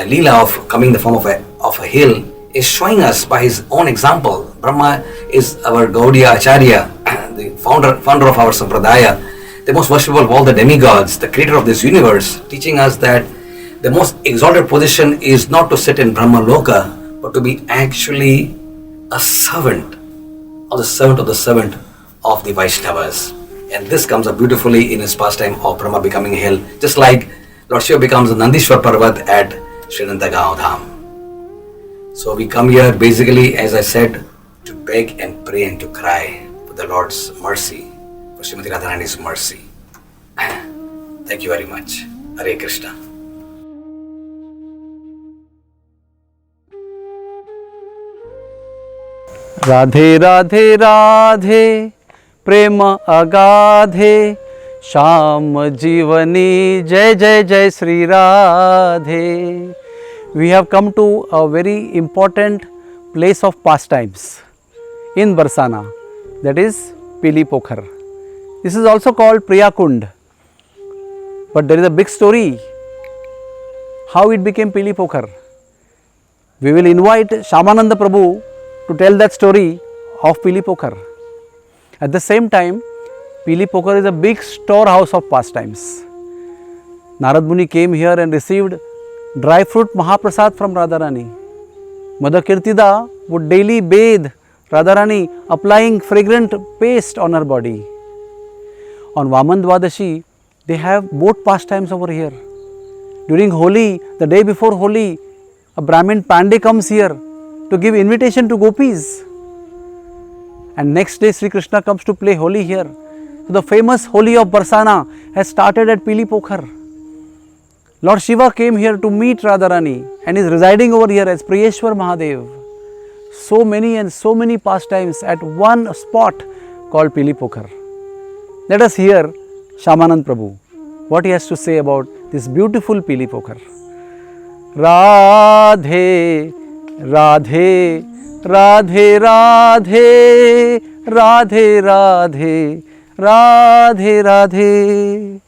leela of coming in the form of a hill, is showing us by his own example. Brahma is our Gaudiya Acharya, the founder of our Sampradaya, the most worshipful of all the demigods, the creator of this universe, teaching us that the most exalted position is not to sit in Brahma Loka, but to be actually a servant, or the servant of the servant of the Vaishnavas. And this comes up beautifully in his pastime of Brahma becoming a hill, just like Lord Shiva becomes the Nandishwar Parvat at Sri Nandagaon Dham. So we come here basically, as I said, to beg and pray and to cry for the Lord's mercy, for Srimati Radharani's mercy. Thank you very much. Hare Krishna. Radhe Radhe Radhe प्रेम अगाधे श्याम जीवनी जय जय जय Shri Radhe. We have come to a very important place of pastimes in Barsana, that is Pili Pokhar. This is also called Priya Kund, but there is a big story how it became Pili Pokhar. We will invite Shyamananda Prabhu to tell that story of Pili Pokhar. At the same time, Pili Pokhar is a big storehouse of pastimes. Narad Muni came here and received dry fruit Mahaprasad from Radharani. Mother Kirtida would daily bathe Radharani, applying fragrant paste on her body. On Vaman Dwadashi, they have boat pastimes over here. During Holi, the day before Holi, a Brahmin Pandey comes here to give invitation to gopis. And next day Sri Krishna comes to play Holi here. So the famous Holi of Barsana has started at Pili Pokhar. Lord Shiva came here to meet Radharani and is residing over here as Priyeshwar Mahadev. So many pastimes at one spot called Pili Pokhar. Let us hear Shyamanand Prabhu, what he has to say about this beautiful Pili Pokhar. Radhe Radhe Radhe Radhe Radhe Radhe Radhe Radhe.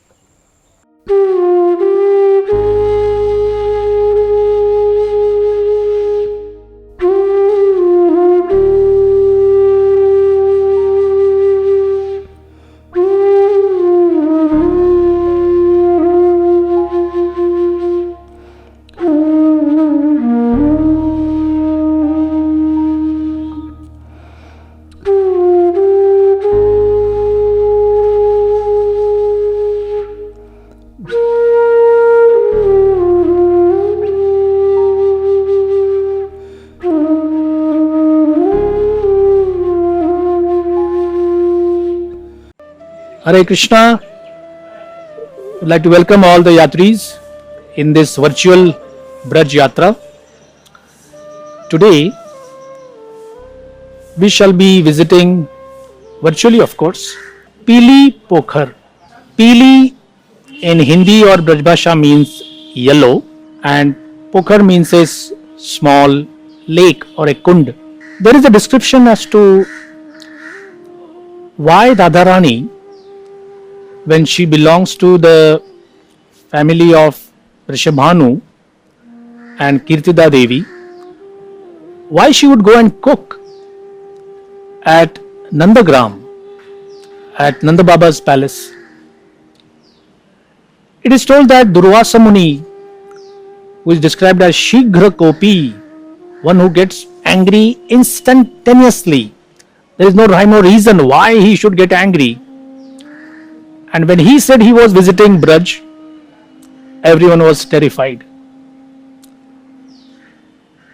Hare Krishna. I'd like to welcome all the yatris in this virtual Braj Yatra. Today, we shall be visiting, virtually of course, Pili Pokhar. Pili in Hindi or Braj Bhasha means yellow, and Pokhar means a small lake or a kund. There is a description as to why Radharani, when she belongs to the family of Rishabhanu and Kirtida Devi, why she would go and cook at Nandagram, at Nanda Baba's palace. It is told that Durvasa Muni, who is described as Shighra Kopi, one who gets angry instantaneously. There is no rhyme or reason why he should get angry. And when he said he was visiting Braj, everyone was terrified.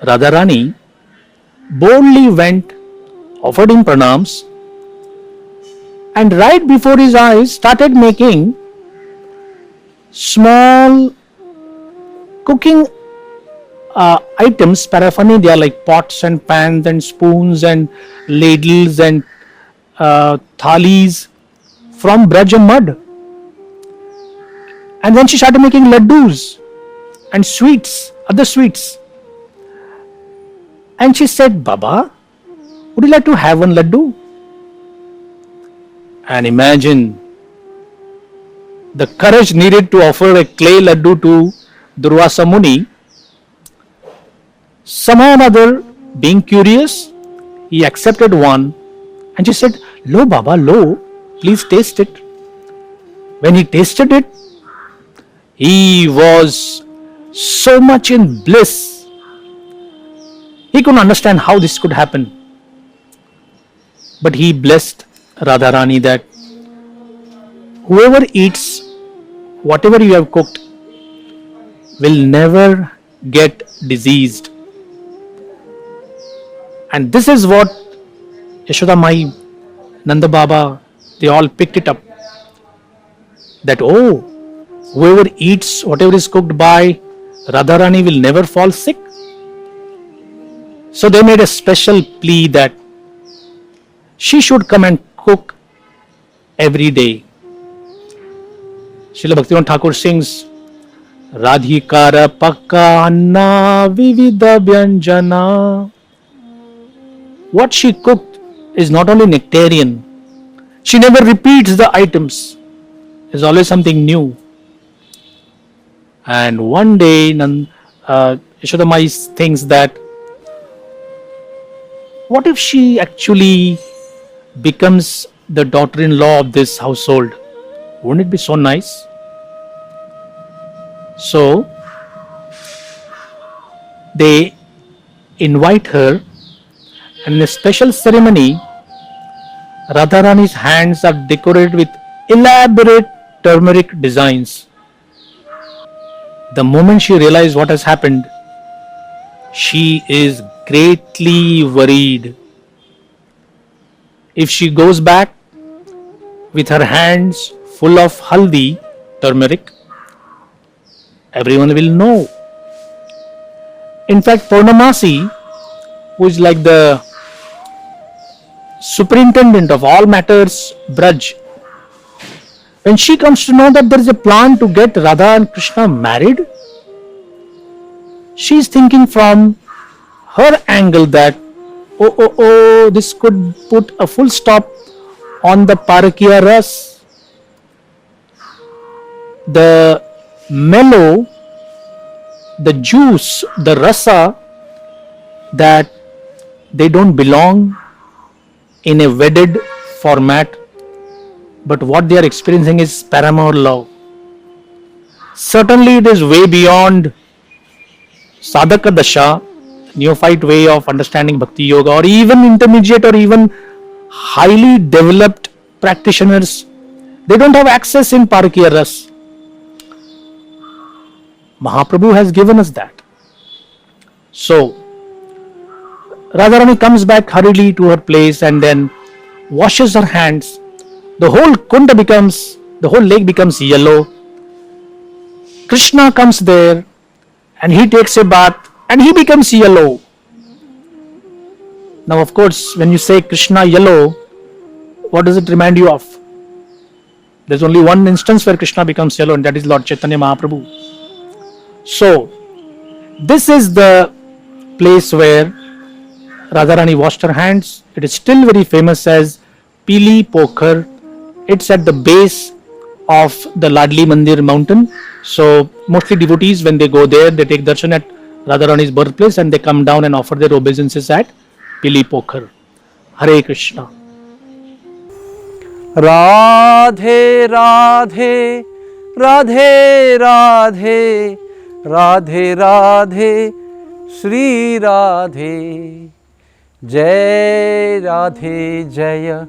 Radharani boldly went, offered him pranams, and right before his eyes started making small cooking items, paraphernalia like pots and pans and spoons and ladles and thalis from Braj mud. And then she started making laddus and sweets, other sweets. And she said, Baba, would you like to have one laddu? And imagine the courage needed to offer a clay laddu to Durvasa Muni. Somehow or other, being curious, he accepted one and she said, Lo Baba, lo, please taste it. When he tasted it, he was so much in bliss. He couldn't understand how this could happen. But he blessed Radharani that whoever eats whatever you have cooked will never get diseased. And this is what Yashoda Mai, Nanda Baba, they all picked it up. That, oh, whoever eats whatever is cooked by Radharani will never fall sick. So they made a special plea that she should come and cook every day. Srila Bhaktivinoda Thakur sings, Radhikara Pakka Anna Vividha Vyanjana. What she cooked is not only nectarian, she never repeats the items. There's always something new. And one day, Yashoda Mai thinks that, what if she actually becomes the daughter-in-law of this household? Wouldn't it be so nice? So, they invite her, and in a special ceremony, Radharani's hands are decorated with elaborate turmeric designs. The moment she realized what has happened, she is greatly worried. If she goes back with her hands full of haldi, turmeric, everyone will know. In fact, Purnamasi, who is like the superintendent of all matters Braj, when she comes to know that there is a plan to get Radha and Krishna married, she is thinking from her angle that, this could put a full stop on the Parakiya Ras. The mellow, the juice, the rasa, that they don't belong in a wedded format, but what they are experiencing is paramour love. Certainly it is way beyond sadhaka dasha, neophyte way of understanding bhakti yoga, or even intermediate or even highly developed practitioners. They don't have access in Parakiya Ras. Mahaprabhu has given us that. So, Radharani comes back hurriedly to her place and then washes her hands. The whole kunda becomes, the whole lake becomes yellow. Krishna comes there and he takes a bath and he becomes yellow. Now, of course, when you say Krishna yellow, what does it remind you of? There's only one instance where Krishna becomes yellow, and that is Lord Chaitanya Mahaprabhu. So, this is the place where Radharani washed her hands. It is still very famous as Pili Pokhar. It's at the base of the Ladli Mandir mountain. So, mostly devotees, when they go there, they take darshan at Radharani's birthplace and they come down and offer their obeisances at Pili Pokhar. Hare Krishna. Radhe Radhe Radhe Radhe Radhe Radhe Shri Radhe Jai Radhe Jaya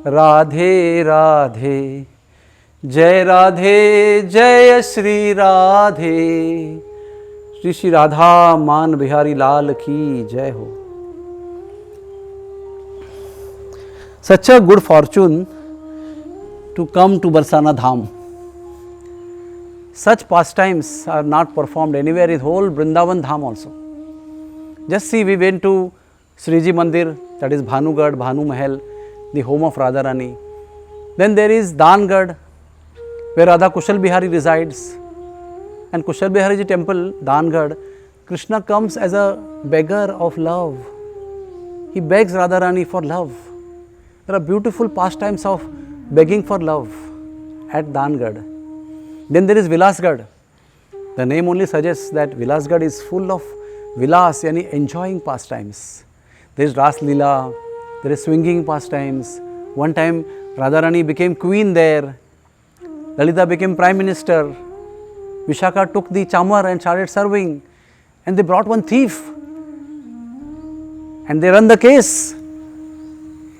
Radhe Radhe Jai Radhe Jaya Shri Radhe Shri Shri Radha Man Bihari Lal Ki Jai Ho. Such a good fortune to come to Barsana Dham. Such pastimes are not performed anywhere in whole Vrindavan Dham also. Just see, we went to Sriji Mandir, that is Bhanugad, Bhanu Mahal, the home of Radharani. Then there is Dangad, where Radha Kushal Bihari resides. And Kushal Bihari temple, Dangad, Krishna comes as a beggar of love. He begs Radharani for love. There are beautiful pastimes of begging for love at Dangad. Then there is Vilasgad. The name only suggests that Vilasgad is full of vilas, yani enjoying pastimes. There is Ras Leela, there is swinging pastimes. One time Radharani became queen there. Lalita became prime minister. Vishakha took the chamar and started serving. And they brought one thief. And they run the case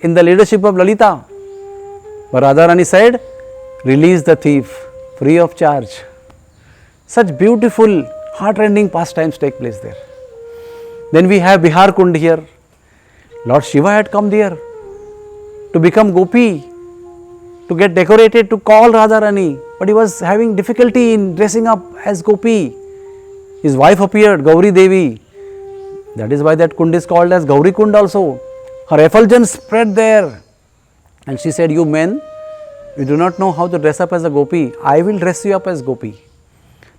in the leadership of Lalita. But Radharani said, release the thief, free of charge. Such beautiful, heart-rending pastimes take place there. Then we have Bihar Kund here, Lord Shiva had come there to become Gopi, to get decorated, to call Radharani, but he was having difficulty in dressing up as Gopi. His wife appeared, Gauri Devi. That is why that kund is called as Gauri Kund also. Her effulgence spread there. And she said, you men, you do not know how to dress up as a Gopi. I will dress you up as Gopi.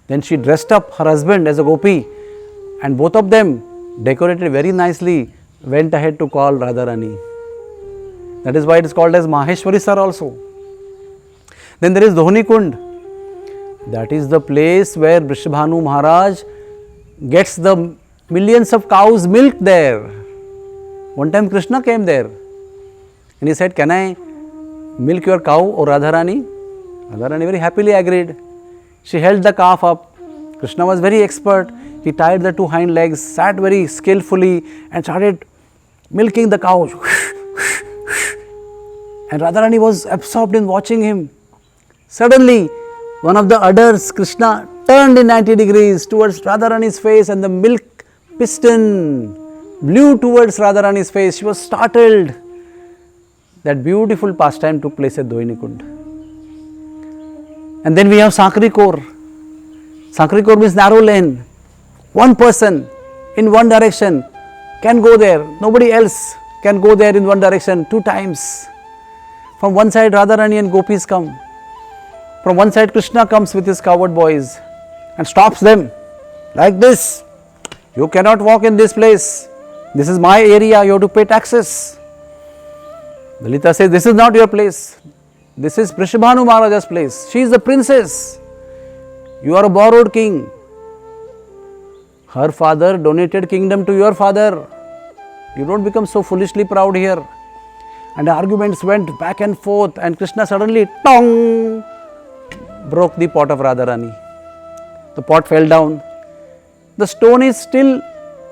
Then she dressed up her husband as a Gopi, and both of them, decorated very nicely, went ahead to call Radharani. That is why it is called as Maheshwari Sar also. Then there is Dhohni Kund. That is the place where Vrishabhanu Maharaj gets the millions of cows milked there. One time Krishna came there and he said, can I milk your cow, O Radharani? Radharani very happily agreed. She held the calf up. Krishna was very expert. He tied the two hind legs, sat very skillfully and started milking the cow. And Radharani was absorbed in watching him. Suddenly, one of the udders, Krishna, turned in 90 degrees towards Radharani's face, and the milk piston blew towards Radharani's face. She was startled. That beautiful pastime took place at Dhohni Kund. And then we have Sankri Kor. Sankri Kor means narrow lane. One person in one direction can go there. Nobody else can go there in one direction 2 times. From one side Radharani and gopis come. From one side Krishna comes with his cowherd boys and stops them like this. You cannot walk in this place. This is my area. You have to pay taxes. Lalita says, this is not your place. This is Vrishabhanu Maharaja's place. She is the princess. You are a borrowed king. Her father donated kingdom to your father. You don't become so foolishly proud here. And the arguments went back and forth, and Krishna suddenly, tong, broke the pot of Radharani. The pot fell down. The stone is still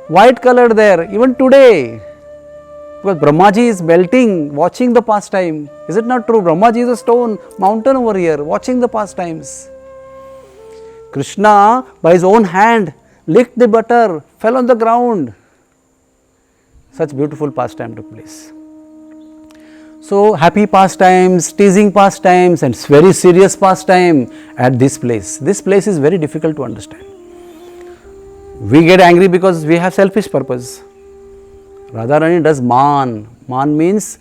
white colored there, even today. Because Brahmaji is melting, watching the pastime. Is it not true? Brahmaji is a stone mountain over here, watching the pastimes. Krishna, by his own hand, licked the butter, fell on the ground. Such beautiful pastime took place. So, happy pastimes, teasing pastimes, and very serious pastime at this place. This place is very difficult to understand. We get angry because we have selfish purpose. Radharani does man. Man means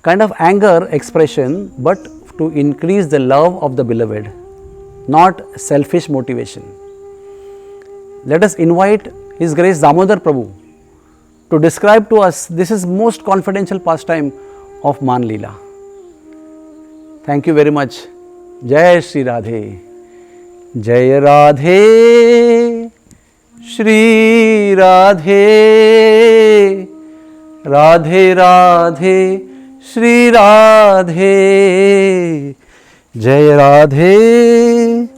kind of anger expression, but to increase the love of the beloved, not selfish motivation. Let us invite His Grace Damodar Prabhu to describe to us this is most confidential pastime of Man Leela. Thank you very much. Jai Shri Radhe. Jai Radhe. Shri Radhe. Radhe Radhe. Shri Radhe. Jai Radhe.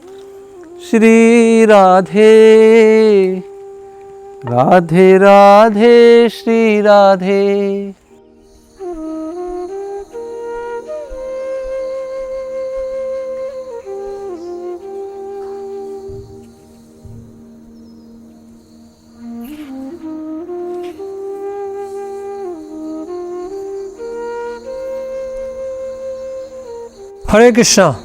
Shri Radhe. Radhe Radhe. Shri Radhe. Hare Krishna.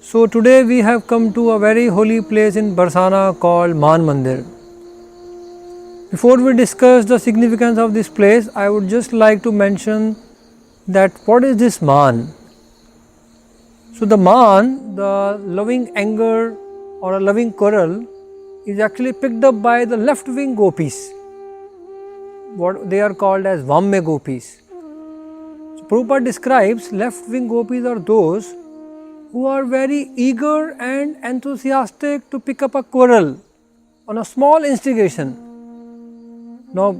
So today we have come to a very holy place in Barsana called Man Mandir. Before we discuss the significance of this place, I would just like to mention that what is this Man? So the Man, the loving anger or a loving quarrel, is actually picked up by the left wing gopis. What they are called as Vamya gopis. Prabhupada describes left wing gopis are those who are very eager and enthusiastic to pick up a quarrel on a small instigation. Now,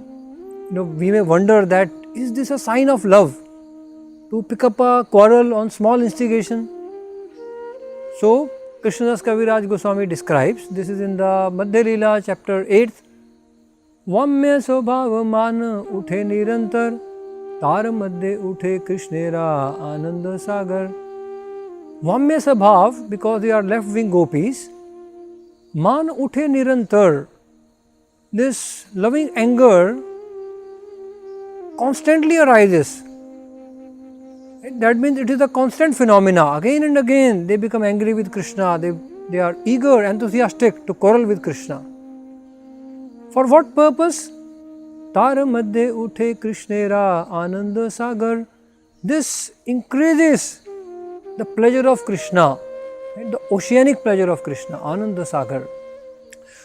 we may wonder that is this a sign of love to pick up a quarrel on small instigation? So, Krishnadas Kaviraj Goswami describes, this is in the Madhya Leela chapter 8, Vamya Sobhava Man Uthe Nirantar तार मध्य उठे कृष्णेरा Anand Sagar. Vamya Sabhav, because they are left wing gopis, Man Uthe Nirantar, this loving anger constantly arises. That means it is a constant phenomena. Again and again they become angry with Krishna. They are eager, enthusiastic to quarrel with Krishna. For what purpose? Tar madhye uthe Krishnera Ananda Sagar. This increases the pleasure of Krishna, the oceanic pleasure of Krishna, Ananda Sagar.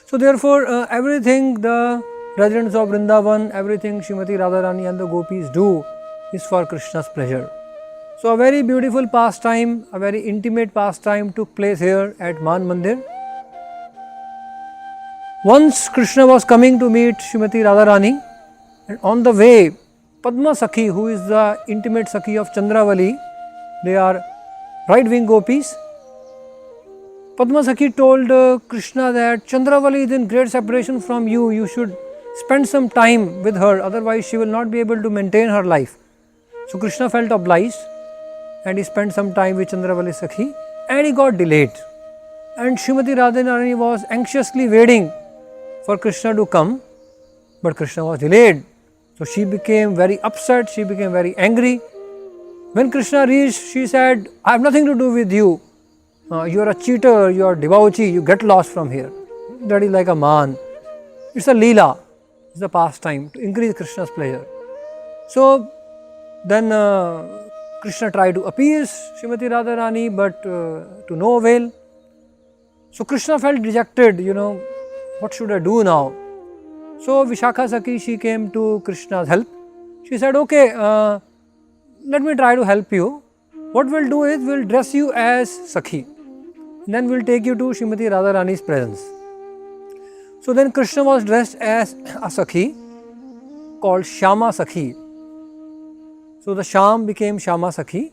So therefore everything the residents of Vrindavan, everything Srimati Radharani and the gopis do is for Krishna's pleasure. So a very beautiful pastime, a very intimate pastime took place here at Man Mandir. Once Krishna was coming to meet Srimati Radharani, and on the way Padma Sakhi, who is the intimate Sakhi of Chandravali, they are right wing gopis. Padma Sakhi told Krishna that Chandravali is in great separation from you, you should spend some time with her, otherwise she will not be able to maintain her life. So Krishna felt obliged and he spent some time with Chandravali Sakhi, and he got delayed. And Srimati Radharani was anxiously waiting for Krishna to come, but Krishna was delayed. So she became very upset, she became very angry. When Krishna reached, she said, I have nothing to do with you. You are a cheater, you are a debauchee, you get lost from here. That is like a man. It's a leela, it's a pastime to increase Krishna's pleasure. So then Krishna tried to appease Srimati Radharani, but to no avail. So Krishna felt dejected, what should I do now? So Vishakha Sakhi, she came to Krishna's help. She said, okay, let me try to help you. What we'll do is, we'll dress you as Sakhi. Then we'll take you to Srimati Radharani's presence. So then Krishna was dressed as a Sakhi called Shyama Sakhi. So the Shyam became Shyama Sakhi,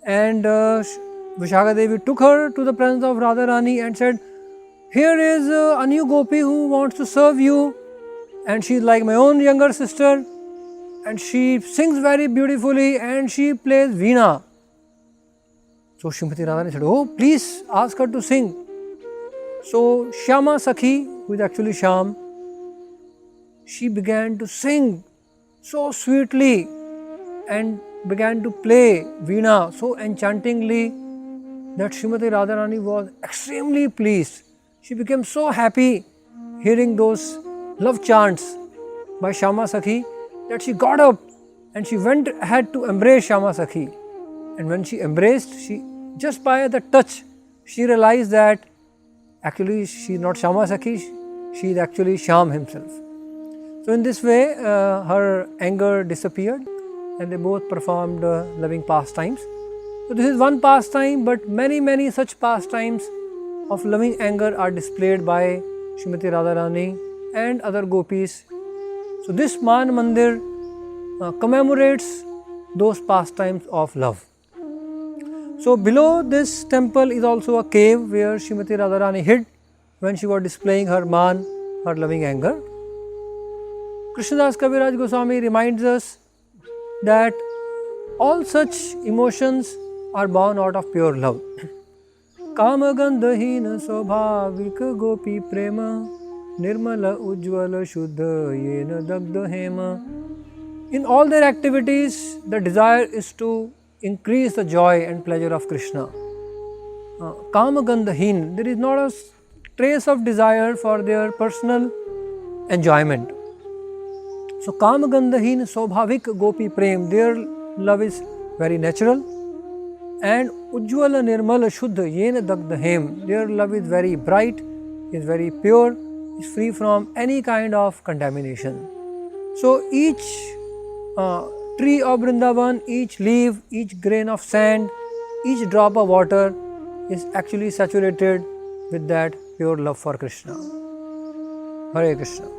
and Vishakha Devi took her to the presence of Radharani and said, here is a new gopi who wants to serve you, and she is like my own younger sister, and she sings very beautifully and she plays veena. So Srimati Radharani said, oh, please ask her to sing. So Shyama Sakhi, who is actually Shyam, she began to sing so sweetly and began to play veena so enchantingly that Srimati Radharani was extremely pleased. She became so happy hearing those love chants by Shyama Sakhi that she got up and she went ahead to embrace Shyama Sakhi. And when she embraced, just by the touch, she realized that actually she is not Shyama Sakhi, she is actually Shyam himself. So in this way, her anger disappeared and they both performed loving pastimes. So this is one pastime, but many such pastimes of loving anger are displayed by Srimati Radharani and other gopis. So this Man Mandir commemorates those pastimes of love. So below this temple is also a cave where Srimati Radharani hid when she was displaying her man, her loving anger. Krishnadas Kaviraj Goswami reminds us that all such emotions are born out of pure love. Kama gandhahina swabhavika gopi prema nirmala ujjvala shuddha yena dagdha hema. In all their activities, the desire is to increase the joy and pleasure of Krishna. Kama gandhahin, there is not a trace of desire for their personal enjoyment. So Kama gandhahin swabhavik gopi prem, their love is very natural. And ujjvala nirmala shuddha yena dagdha hem, their love is very bright, is very pure, is free from any kind of contamination. So each tree of Vrindavan, each leaf, each grain of sand, each drop of water is actually saturated with that pure love for Krishna. Hare Krishna.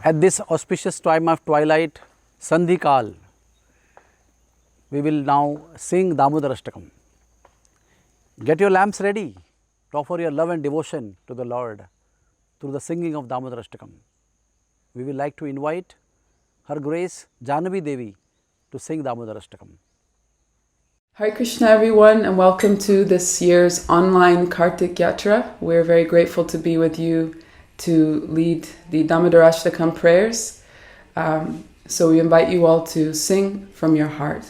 At this auspicious time of twilight, Sandhikal, we will now sing Damodarashtakam. Get your lamps ready to offer your love and devotion to the Lord through the singing of Damodarashtakam. We will like to invite Her Grace Jahnavi Devi to sing Damodarashtakam. Hare Krishna everyone, and welcome to this year's online Kartik Yatra. We're very grateful to be with you to lead the Damodarashtakam prayers. So we invite you all to sing from your heart.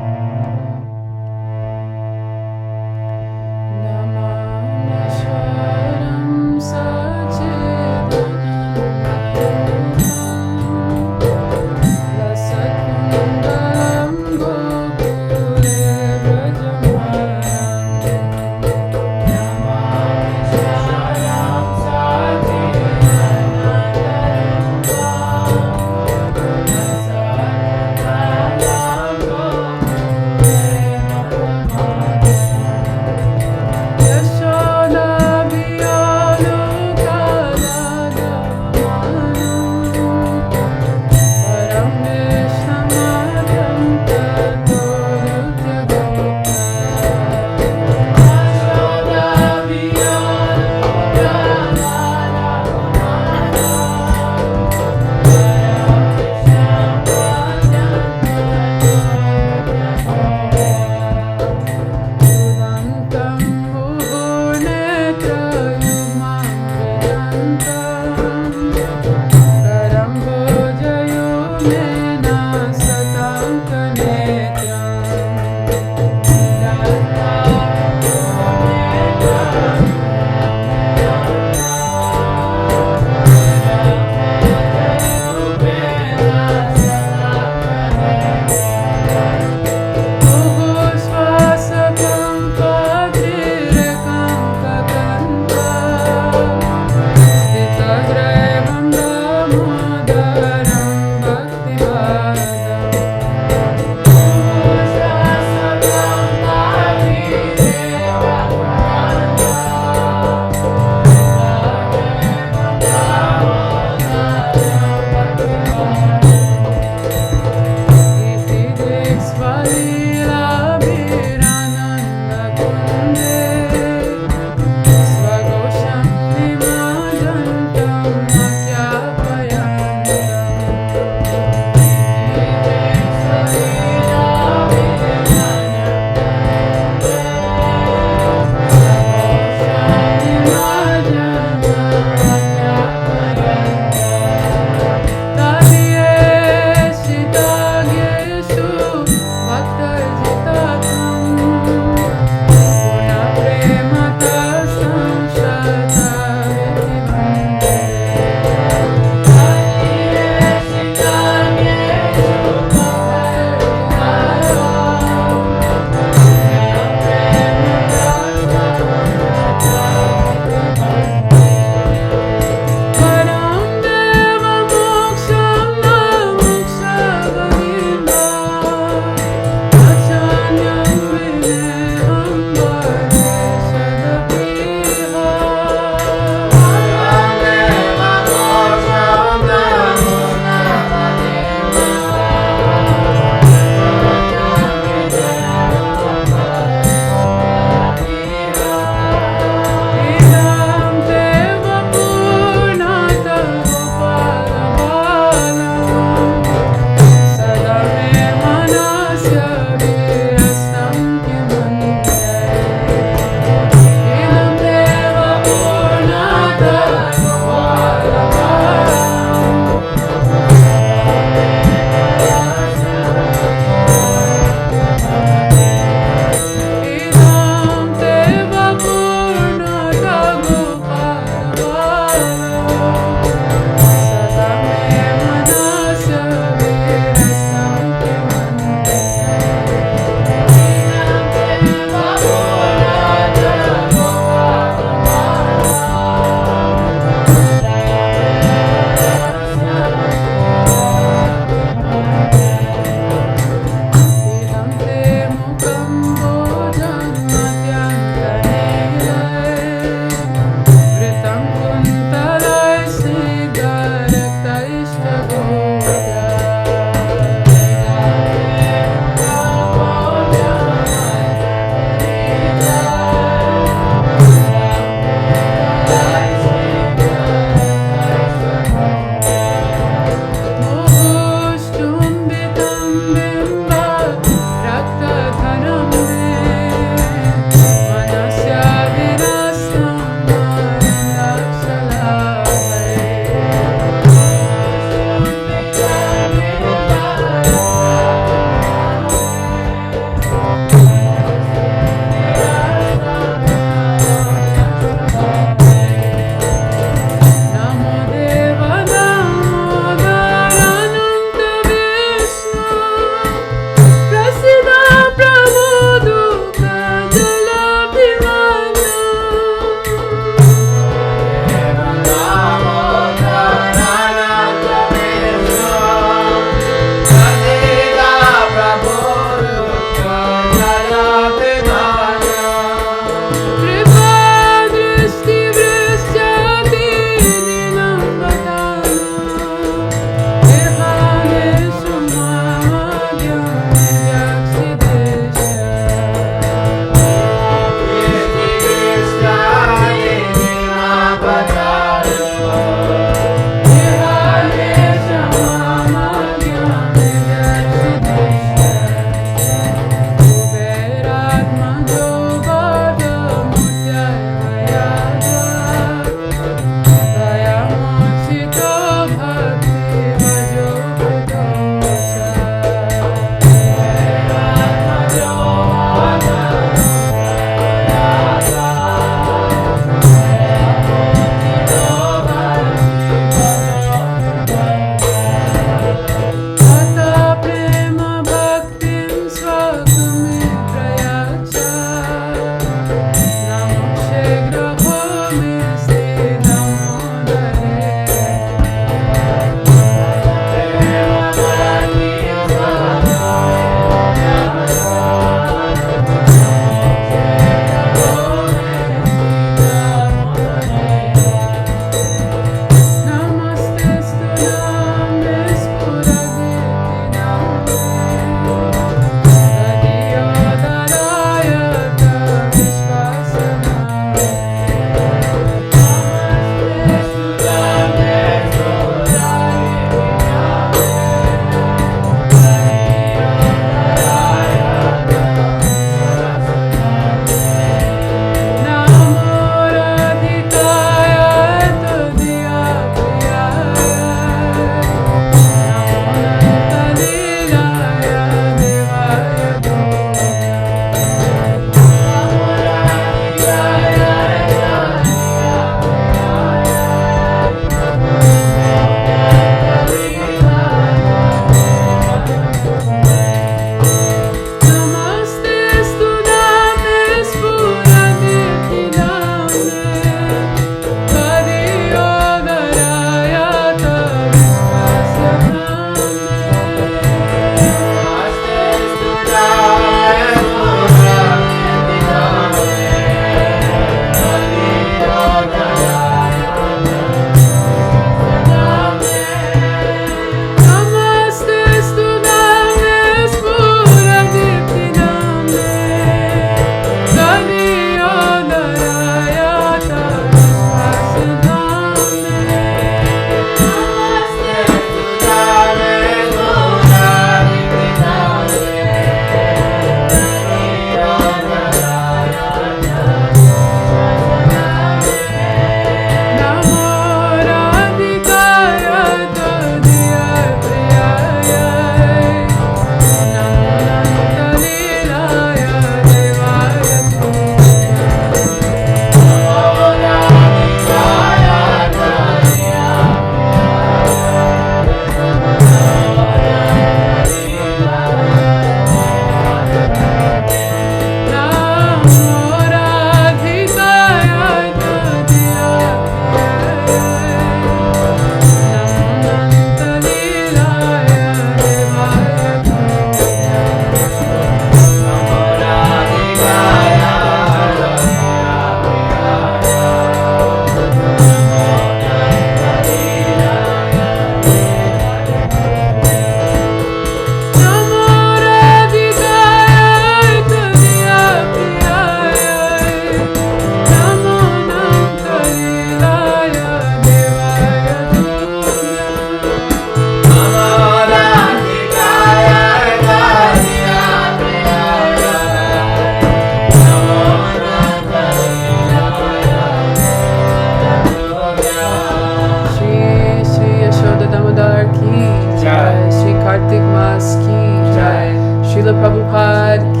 Srila Prabhupada